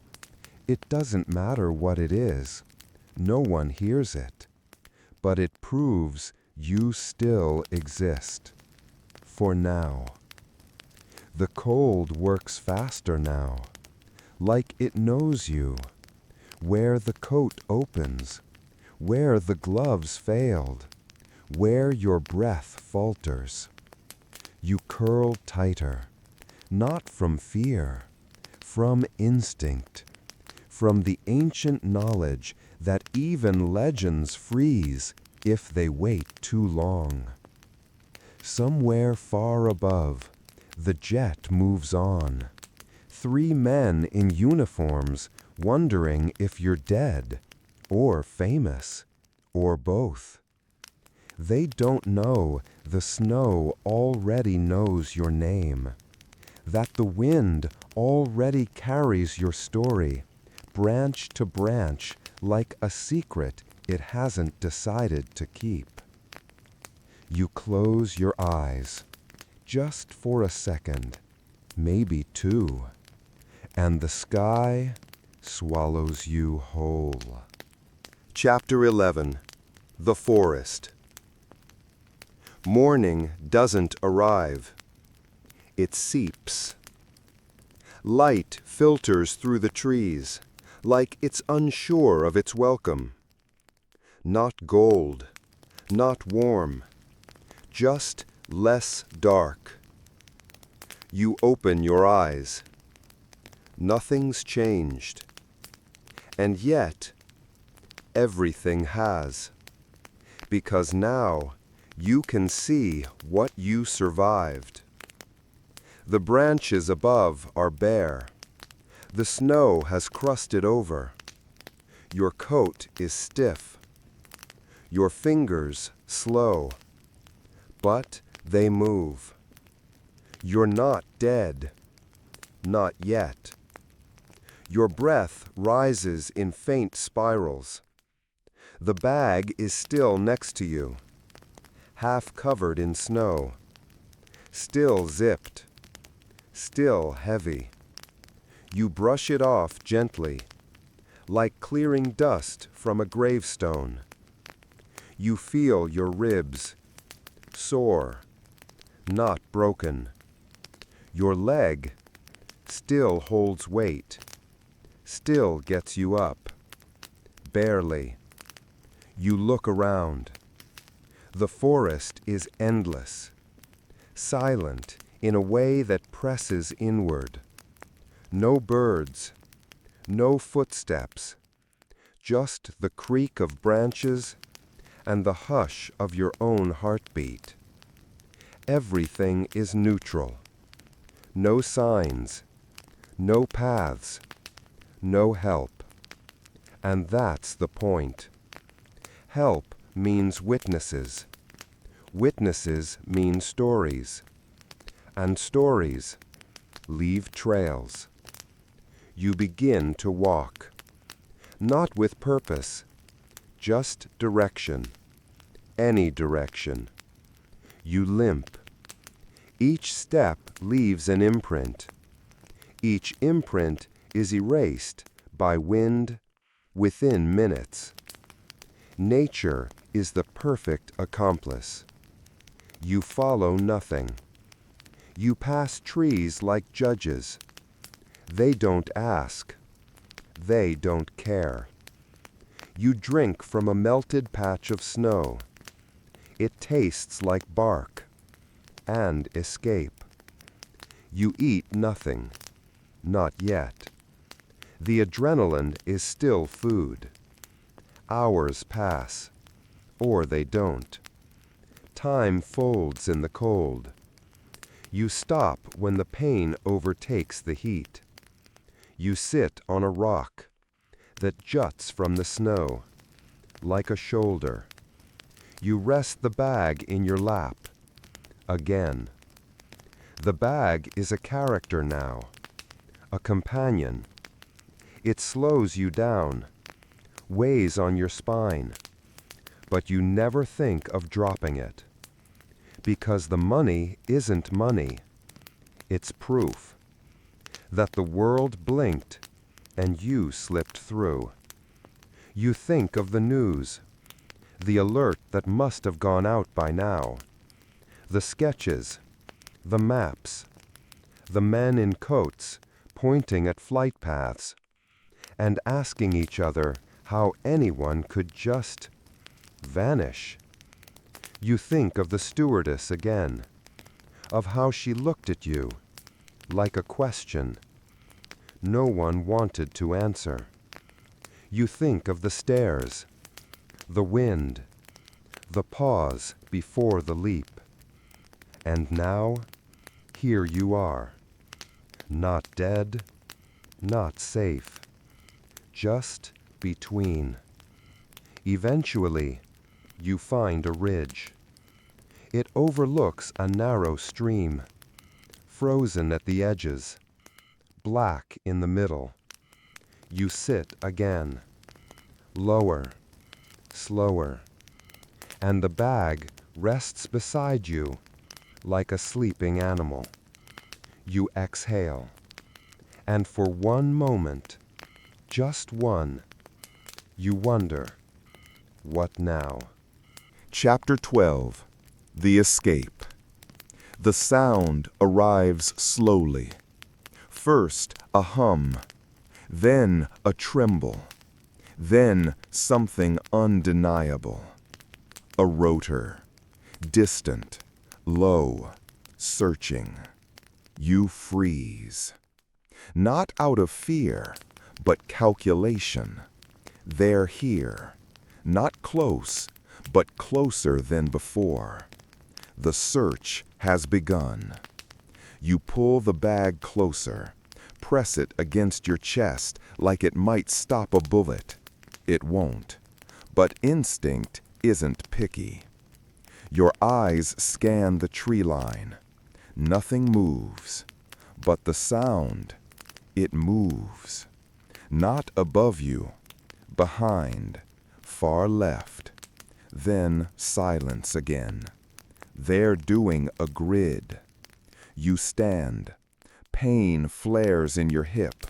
It doesn't matter what it is. No one hears it. But it proves you still exist. For now. The cold works faster now. Like it knows you. Where the coat opens. Where the gloves failed. Where your breath falters. You curl tighter. Not from fear. From instinct. From the ancient knowledge that even legends freeze if they wait too long. Somewhere far above, the jet moves on. 3 men in uniforms wondering if you're dead, or famous, or both. They don't know the snow already knows your name, that the wind already carries your story, branch to branch, like a secret it hasn't decided to keep. You close your eyes, just for a second, maybe 2, and the sky swallows you whole. Chapter 11. The Forest. Morning doesn't arrive. It seeps. Light filters through the trees, like it's unsure of its welcome. Not gold, not warm, just less dark. You open your eyes. Nothing's changed. And yet, everything has. Because now, you can see what you survived. The branches above are bare. The snow has crusted over. Your coat is stiff. Your fingers slow. But they move. You're not dead. Not yet. Your breath rises in faint spirals. The bag is still next to you, half covered in snow, still zipped, still heavy. You brush it off gently, like clearing dust from a gravestone. You feel your ribs, sore, not broken. Your leg still holds weight, still gets you up, barely. You look around. The forest is endless, silent in a way that presses inward. No birds, no footsteps, just the creak of branches and the hush of your own heartbeat. Everything is neutral. No signs, no paths, no help. And that's the point. Help means witnesses. Witnesses mean stories. And stories leave trails. You begin to walk. Not with purpose, just direction. Any direction. You limp. Each step leaves an imprint. Each imprint is erased by wind within minutes. Nature is the perfect accomplice. You follow nothing. You pass trees like judges. They don't ask. They don't care. You drink from a melted patch of snow. It tastes like bark and escape. You eat nothing. Not yet. The adrenaline is still food. Hours pass, or they don't. Time folds in the cold. You stop when the pain overtakes the heat. You sit on a rock that juts from the snow, like a shoulder. You rest the bag in your lap. Again. The bag is a character now, a companion. It slows you down, weighs on your spine, but you never think of dropping it. Because the money isn't money. It's proof that the world blinked and you slipped through. You think of the news, the alert that must have gone out by now, the sketches, the maps, the men in coats pointing at flight paths and asking each other how anyone could just vanish. You think of the stewardess again, of how she looked at you, like a question. No one wanted to answer. You think of the stairs, the wind, the pause before the leap. And now, here you are. Not dead, not safe. Just between. Eventually, you find a ridge. It overlooks a narrow stream, frozen at the edges, black in the middle. You sit again, lower, slower, and the bag rests beside you like a sleeping animal. You exhale, and for one moment, just one, you wonder, what now? Chapter 12. The Escape. The sound arrives slowly. First a hum, then a tremble, then something undeniable. A rotor, distant, low, searching. You freeze. Not out of fear, but calculation. They're here. Not close, but closer than before. The search has begun. You pull the bag closer, press it against your chest like it might stop a bullet. It won't. But instinct isn't picky. Your eyes scan the tree line. Nothing moves. But the sound, it moves. Not above you, behind, far left. Then silence again. They're doing a grid. You stand. Pain flares in your hip.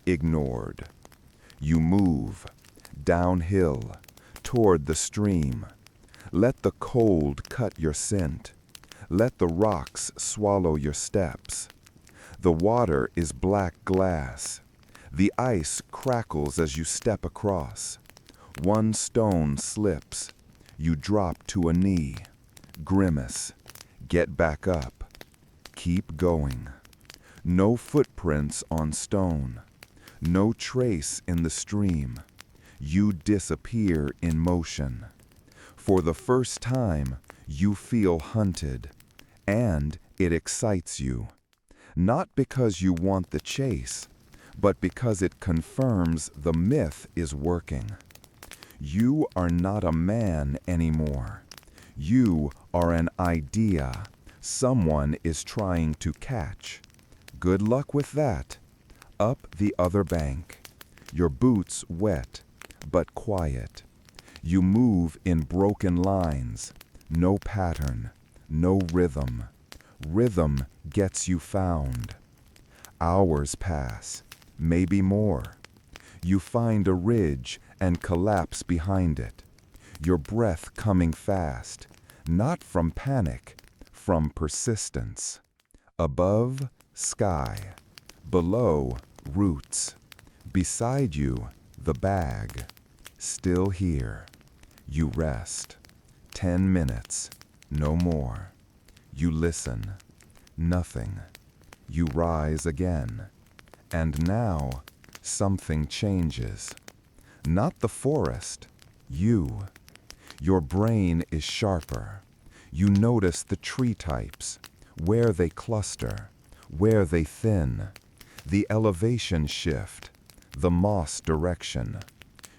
Ignored. You move. Downhill. Toward the stream. Let the cold cut your scent. Let the rocks swallow your steps. The water is black glass. The ice crackles as you step across. One stone slips. You drop to a knee. Grimace. Get back up. Keep going. No footprints on stone. No trace in the stream. You disappear in motion. For the first time, you feel hunted, and it excites you. Not because you want the chase, but because it confirms the myth is working. You are not a man anymore. You are an idea someone is trying to catch. Good luck with that. Up the other bank. Your boots wet, but quiet. You move in broken lines. No pattern, no rhythm. Rhythm gets you found. Hours pass, maybe more. You find a ridge and collapse behind it. Your breath coming fast, not from panic, from persistence. Above, sky. Below, roots. Beside you, the bag. Still here. You rest. 10 minutes, no more. You listen. Nothing. You rise again. And now, something changes. Not the forest, you. Your brain is sharper. You notice the tree types, where they cluster, where they thin, the elevation shift, the moss direction.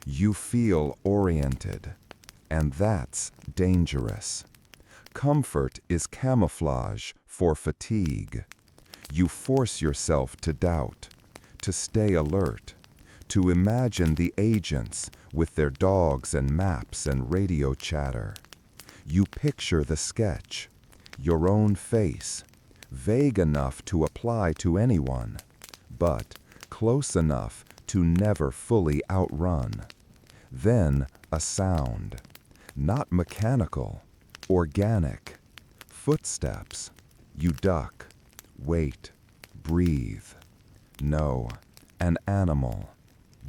You feel oriented, and that's dangerous. Comfort is camouflage for fatigue. You force yourself to doubt, to stay alert, to imagine the agents with their dogs and maps and radio chatter. You picture the sketch, your own face, vague enough to apply to anyone, but close enough to never fully outrun. Then a sound, not mechanical, organic. Footsteps. You duck, wait, breathe. No, an animal.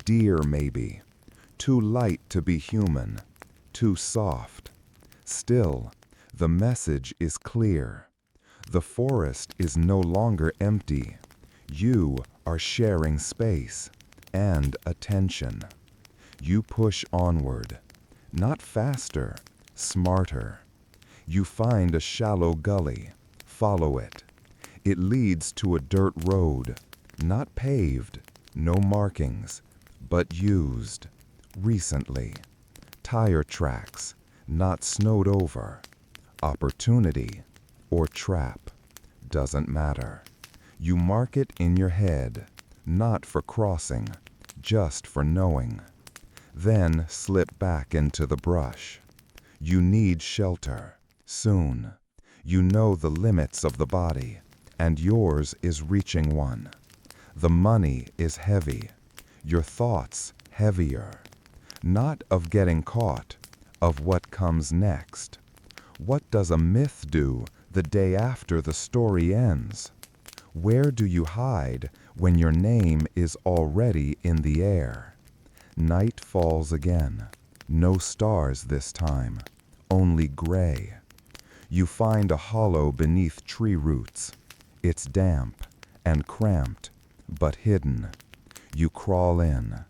Deer maybe. Too light to be human. Too soft. Still, the message is clear. The forest is no longer empty. You are sharing space and attention. You push onward. Not faster, smarter. You find a shallow gully. Follow it. It leads to a dirt road, not paved, no markings, but used. Recently. Tire tracks, not snowed over. Opportunity or trap, doesn't matter. You mark it in your head, not for crossing, just for knowing. Then slip back into the brush. You need shelter, soon. You know the limits of the body, and yours is reaching one. The money is heavy, your thoughts heavier. Not of getting caught, of what comes next. What does a myth do the day after the story ends? Where do you hide when your name is already in the air? Night falls again. No stars this time, only gray. You find a hollow beneath tree roots. It's damp and cramped, but hidden. You crawl in,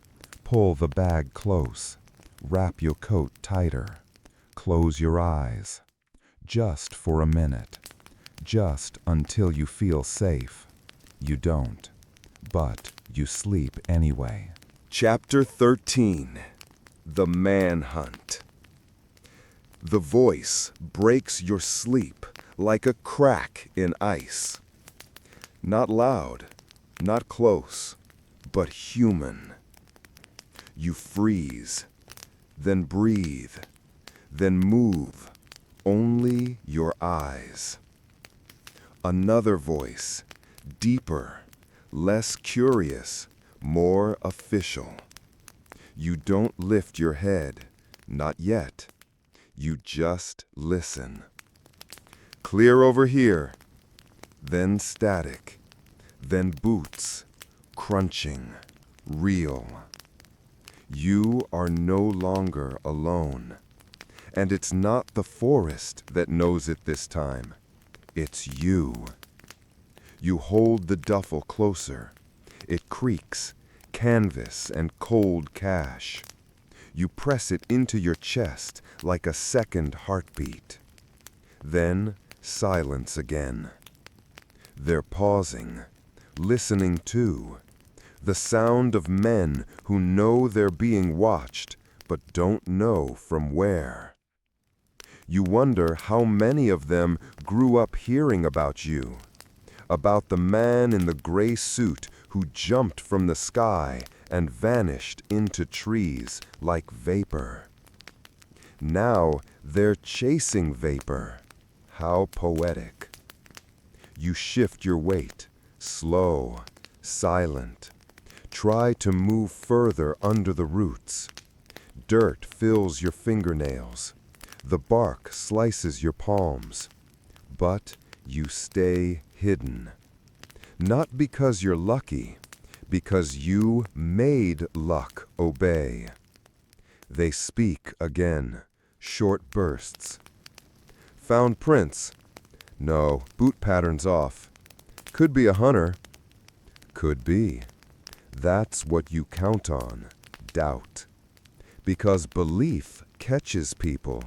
pull the bag close, wrap your coat tighter, close your eyes. Just for a minute, just until you feel safe. You don't. but you sleep anyway. Chapter 13. The Manhunt. The voice breaks your sleep like a crack in ice. Not loud, not close, but human. You freeze, then breathe, then move, only your eyes. Another voice, deeper, less curious, more official. You don't lift your head, not yet. You just listen. Clear over here, then static, then boots, crunching, real. You are no longer alone. And it's not the forest that knows it this time. It's you. You hold the duffel closer. It creaks, canvas and cold cash. You press it into your chest like a second heartbeat. Then silence again. They're pausing, listening too. The sound of men who know they're being watched, but don't know from where. You wonder how many of them grew up hearing about you, about the man in the gray suit who jumped from the sky and vanished into trees like vapor. Now they're chasing vapor. How poetic. You shift your weight, slow, silent. Try to move further under the roots. Dirt fills your fingernails. The bark slices your palms. But you stay hidden. Not because you're lucky, because you made luck obey. They speak again, short bursts. Found prints. No, boot pattern's off. Could be a hunter. Could be. That's what you count on, doubt. Because belief catches people,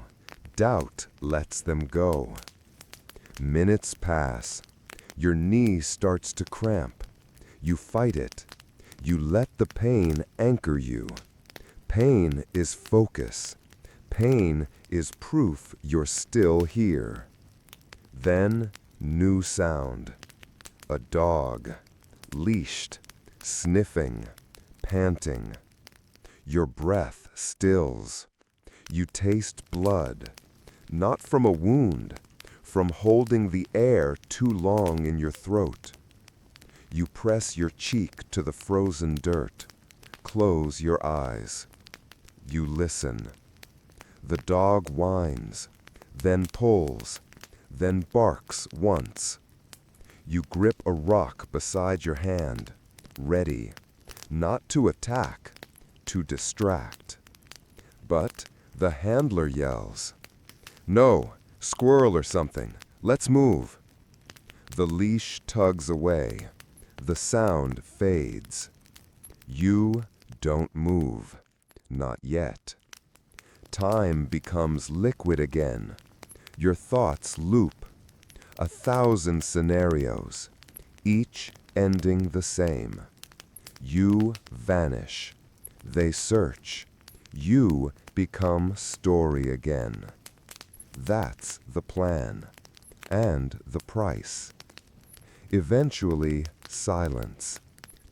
doubt lets them go. Minutes pass. Your knee starts to cramp. You fight it. You let the pain anchor you. Pain is focus. Pain is proof you're still here. Then, new sound. A dog, leashed, sniffing, panting. Your breath stills. You taste blood, not from a wound, from holding the air too long in your throat. You press your cheek to the frozen dirt. Close your eyes. You listen. The dog whines, then pulls, then barks once. You grip a rock beside your hand, ready, not to attack, to distract. But the handler yells, "No, squirrel or something, let's move." The leash tugs away. The sound fades. You don't move, not yet. Time becomes liquid again. Your thoughts loop. 1,000 scenarios, each ending the same. You vanish. They search. You become story again. That's the plan. And the price. Eventually, silence.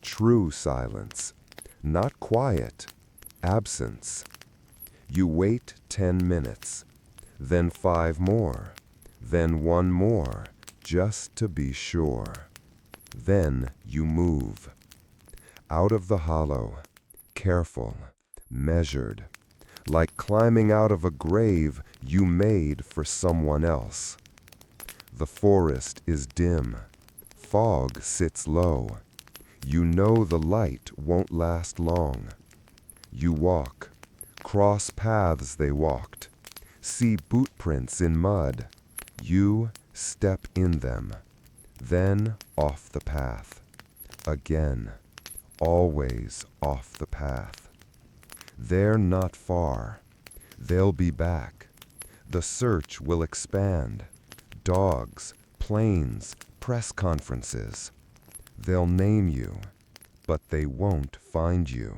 True silence. Not quiet. Absence. You wait 10 minutes. Then 5 more. Then 1 more, just to be sure. Then you move. Out of the hollow. Careful. Measured. Like climbing out of a grave you made for someone else. The forest is dim. Fog sits low. You know the light won't last long. You walk. Cross paths they walked. See boot prints in mud. You step in them. Then off the path. Again. Always off the path. They're not far. They'll be back. The search will expand. Dogs, planes, press conferences. They'll name you. But they won't find you,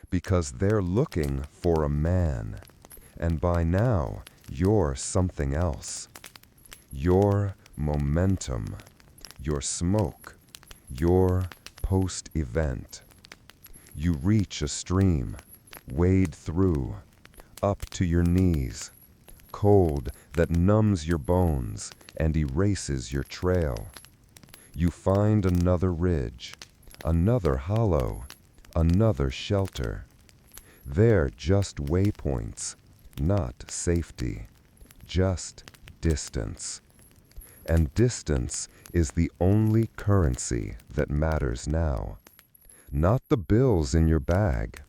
because they're looking for a man, and by now you're something else. Your momentum, your smoke, your post-event. You reach a stream, wade through, up to your knees, cold that numbs your bones and erases your trail. You find another ridge, another hollow, another shelter. They're just waypoints, not safety, just distance. And distance is the only currency that matters now. Not the bills in your bag,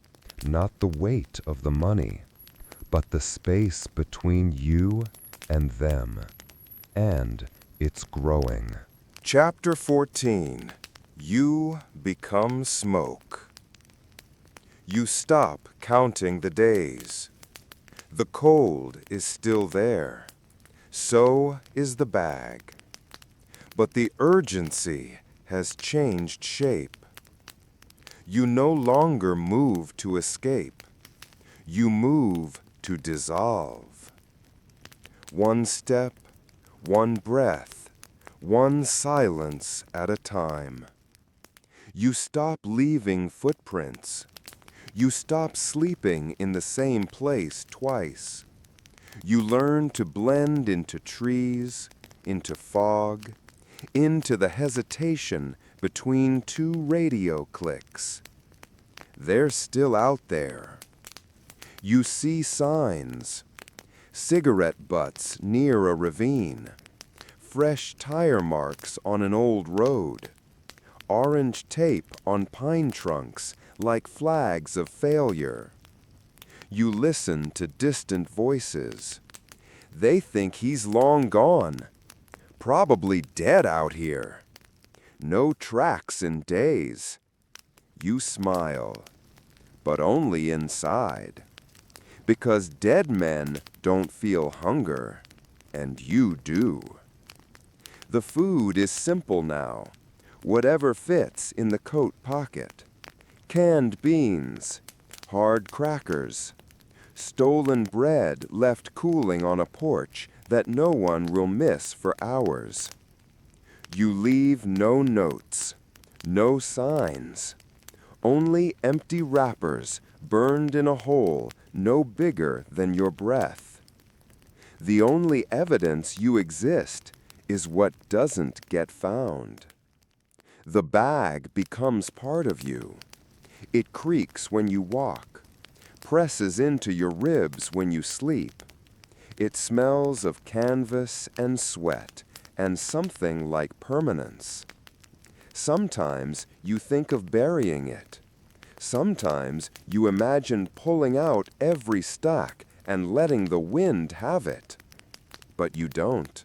not the weight of the money, but the space between you and them. And it's growing. Chapter 14. You become smoke. You stop counting the days. The cold is still there. So is the bag. But the urgency has changed shape. You no longer move to escape. You move to dissolve. One step, one breath, one silence at a time. You stop leaving footprints. You stop sleeping in the same place twice. You learn to blend into trees, into fog, into the hesitation between two radio clicks. They're still out there. You see signs, cigarette butts near a ravine, fresh tire marks on an old road, orange tape on pine trunks like flags of failure. You listen to distant voices. They think he's long gone, probably dead out here. No tracks in days. You smile, but only inside. Because dead men don't feel hunger, and you do. The food is simple now, whatever fits in the coat pocket. Canned beans, hard crackers, stolen bread left cooling on a porch that no one will miss for hours. You leave no notes, no signs, only empty wrappers burned in a hole no bigger than your breath. The only evidence you exist is what doesn't get found. The bag becomes part of you. It creaks when you walk, presses into your ribs when you sleep. It smells of canvas and sweat and something like permanence. Sometimes you think of burying it. Sometimes you imagine pulling out every stack and letting the wind have it. But you don't,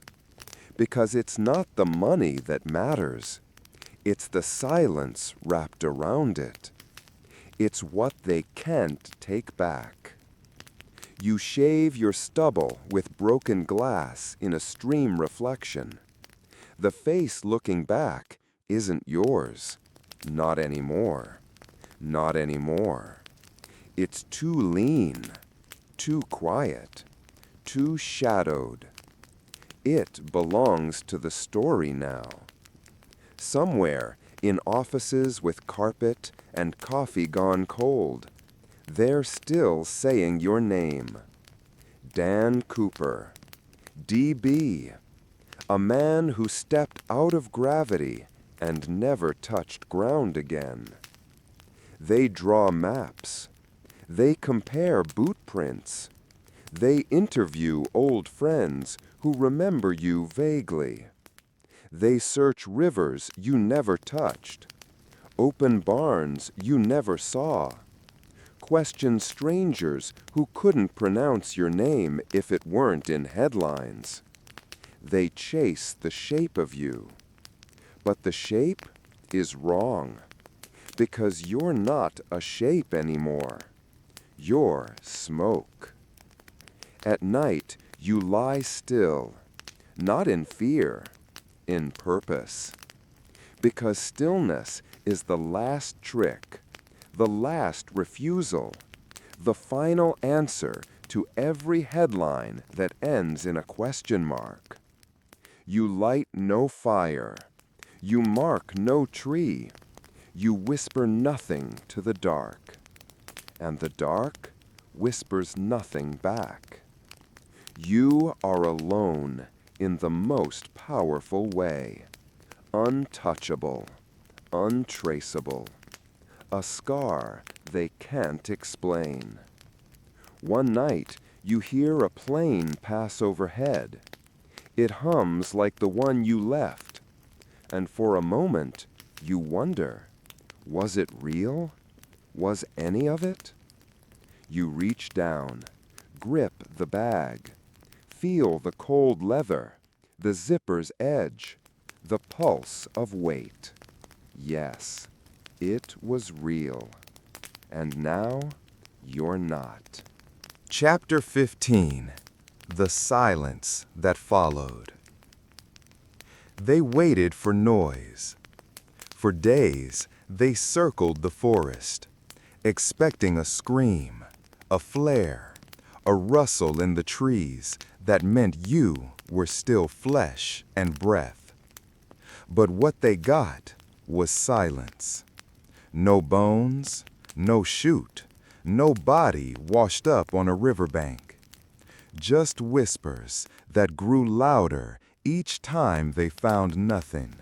because it's not the money that matters. It's the silence wrapped around it. It's what they can't take back. You shave your stubble with broken glass in a stream reflection. The face looking back isn't yours. Not anymore. Not anymore. It's too lean, too quiet, too shadowed. It belongs to the story now. Somewhere in offices with carpet and coffee gone cold, they're still saying your name. Dan Cooper, D.B., a man who stepped out of gravity and never touched ground again. They draw maps. They compare boot prints. They interview old friends who remember you vaguely. They search rivers you never touched, open barns you never saw, question strangers who couldn't pronounce your name if it weren't in headlines. They chase the shape of you. But the shape is wrong, because you're not a shape anymore. You're smoke. At night, you lie still, not in fear, in purpose. Because stillness is the last trick, the last refusal, the final answer to every headline that ends in a question mark. You light no fire. You mark no tree. You whisper nothing to the dark. And the dark whispers nothing back. You are alone in the most powerful way. Untouchable, untraceable. A scar they can't explain. One night, you hear a plane pass overhead. It hums like the one you left. And for a moment, you wonder, was it real? Was any of it? You reach down, grip the bag, feel the cold leather, the zipper's edge, the pulse of weight. Yes, it was real. And now, you're not. Chapter 15. The Silence That Followed. They waited for noise. For days, they circled the forest, expecting a scream, a flare, a rustle in the trees that meant you were still flesh and breath. But what they got was silence. No bones, no chute, no body washed up on a riverbank. Just whispers that grew louder each time they found nothing.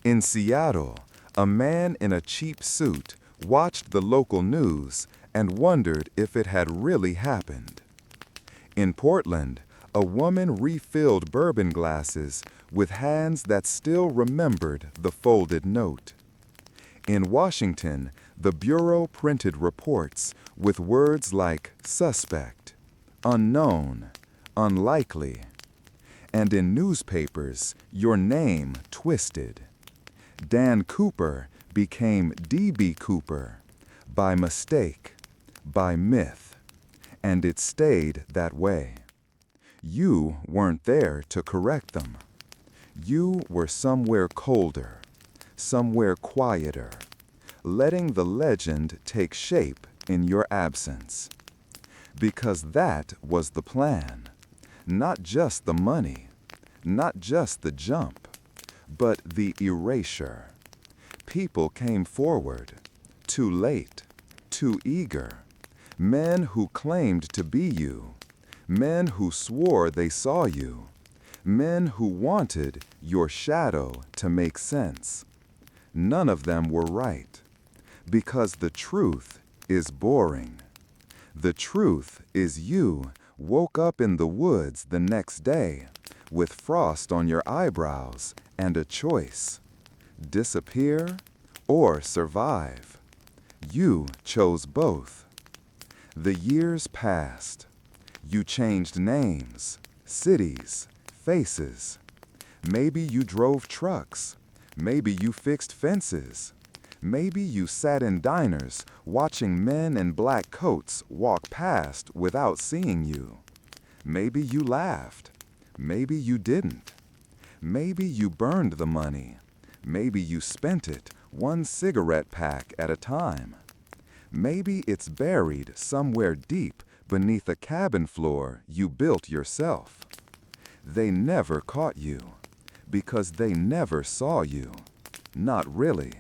In Seattle, a man in a cheap suit watched the local news and wondered if it had really happened. In Portland, a woman refilled bourbon glasses with hands that still remembered the folded note. In Washington, the Bureau printed reports with words like suspect, unknown, unlikely. And in newspapers, your name twisted. Dan Cooper became D.B. Cooper by mistake, by myth, and it stayed that way. You weren't there to correct them. You were somewhere colder, somewhere quieter, letting the legend take shape in your absence. Because that was the plan. Not just the money, not just the jump, but the erasure. People came forward, too late, too eager. Men who claimed to be you, men who swore they saw you, men who wanted your shadow to make sense. None of them were right, because the truth is boring. The truth is you woke up in the woods the next day with frost on your eyebrows and a choice: disappear or survive. You chose both. The years passed. You changed names, cities, faces. Maybe you drove trucks. Maybe you fixed fences. Maybe you sat in diners watching men in black coats walk past without seeing you. Maybe you laughed. Maybe you didn't. Maybe you burned the money. Maybe you spent it one cigarette pack at a time. Maybe it's buried somewhere deep beneath a cabin floor you built yourself. They never caught you because they never saw you. Not really.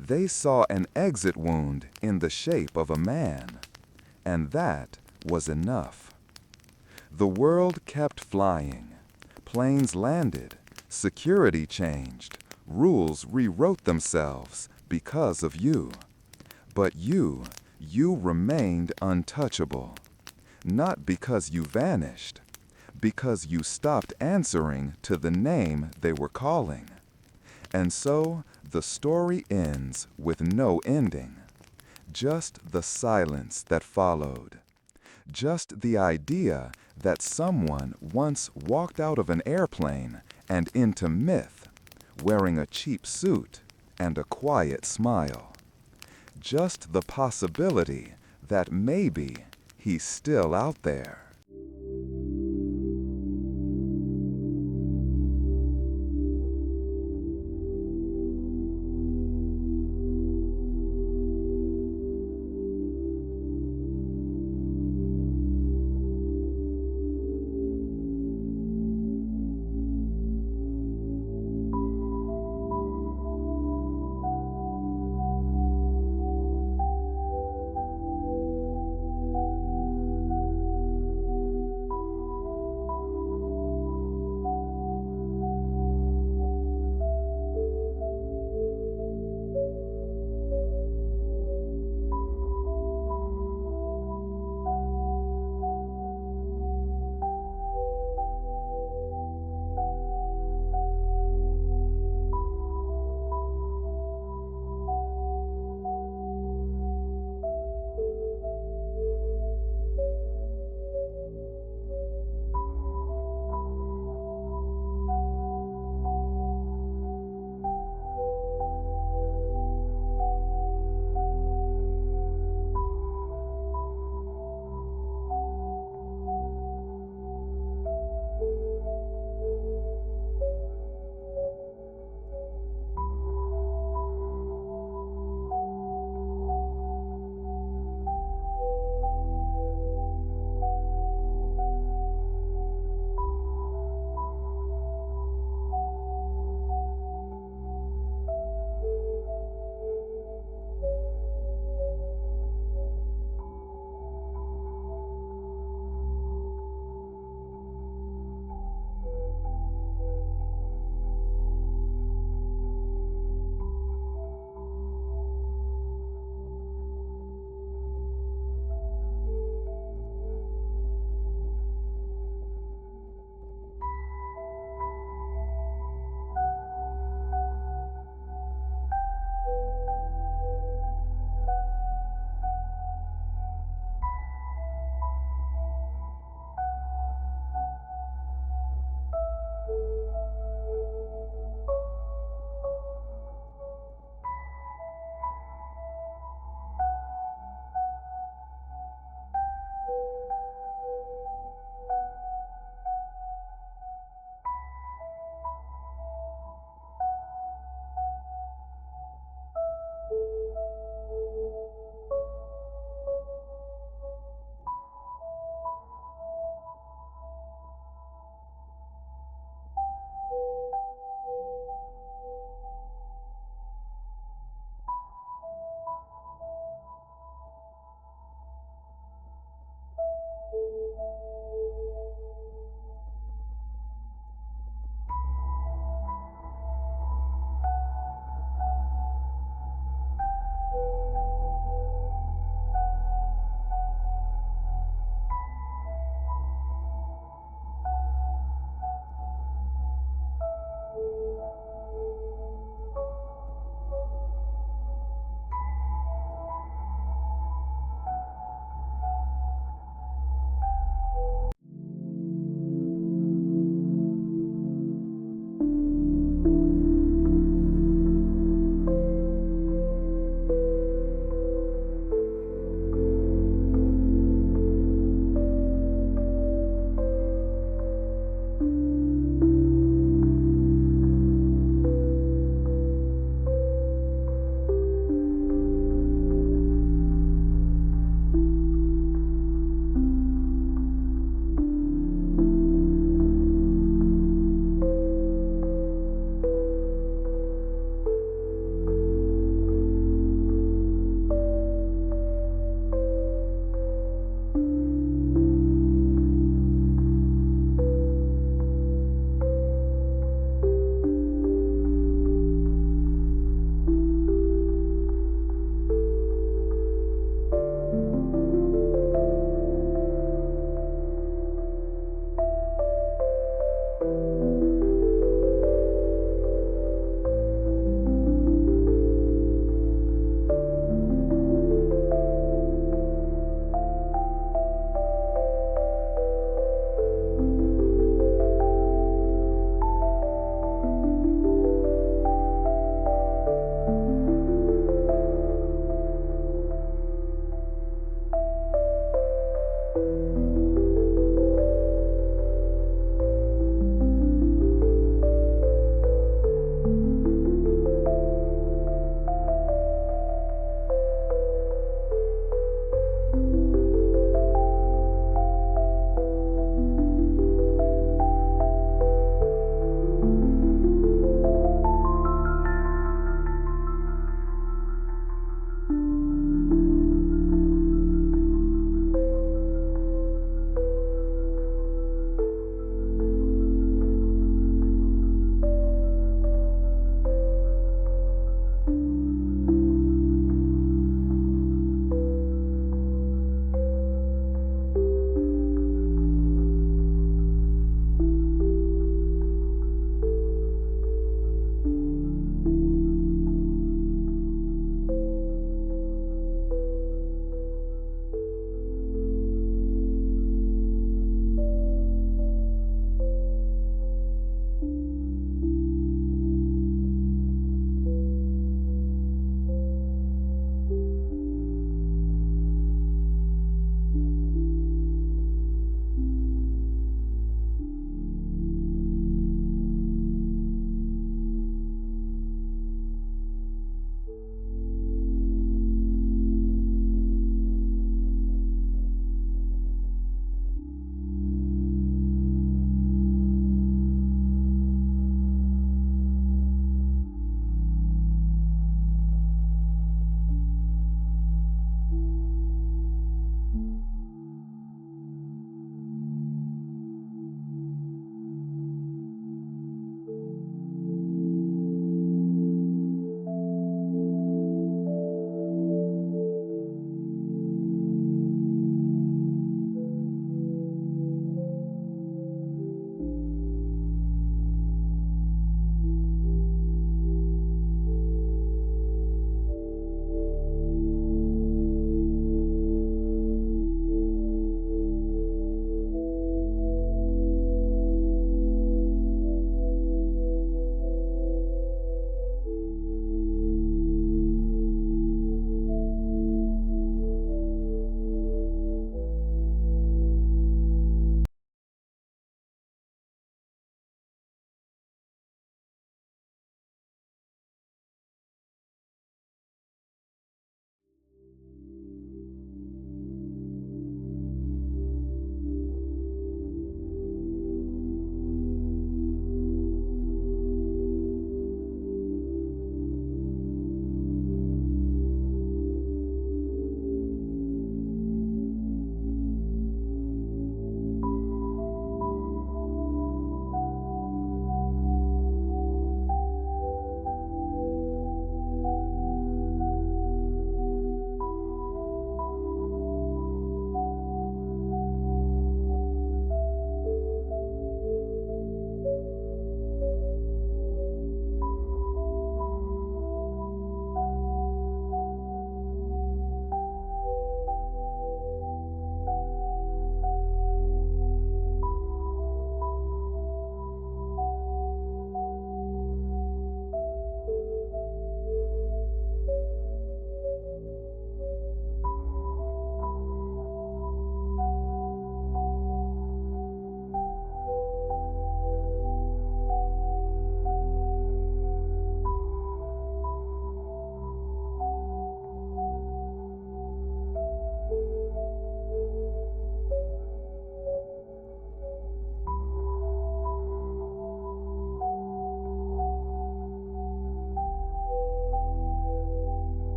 They saw an exit wound in the shape of a man, and that was enough. The world kept flying. Planes landed. Security changed. Rules rewrote themselves because of you. But you remained untouchable. Not because you vanished, because you stopped answering to the name they were calling. And so the story ends with no ending. Just the silence that followed. Just the idea that someone once walked out of an airplane and into myth, wearing a cheap suit and a quiet smile. Just the possibility that maybe he's still out there.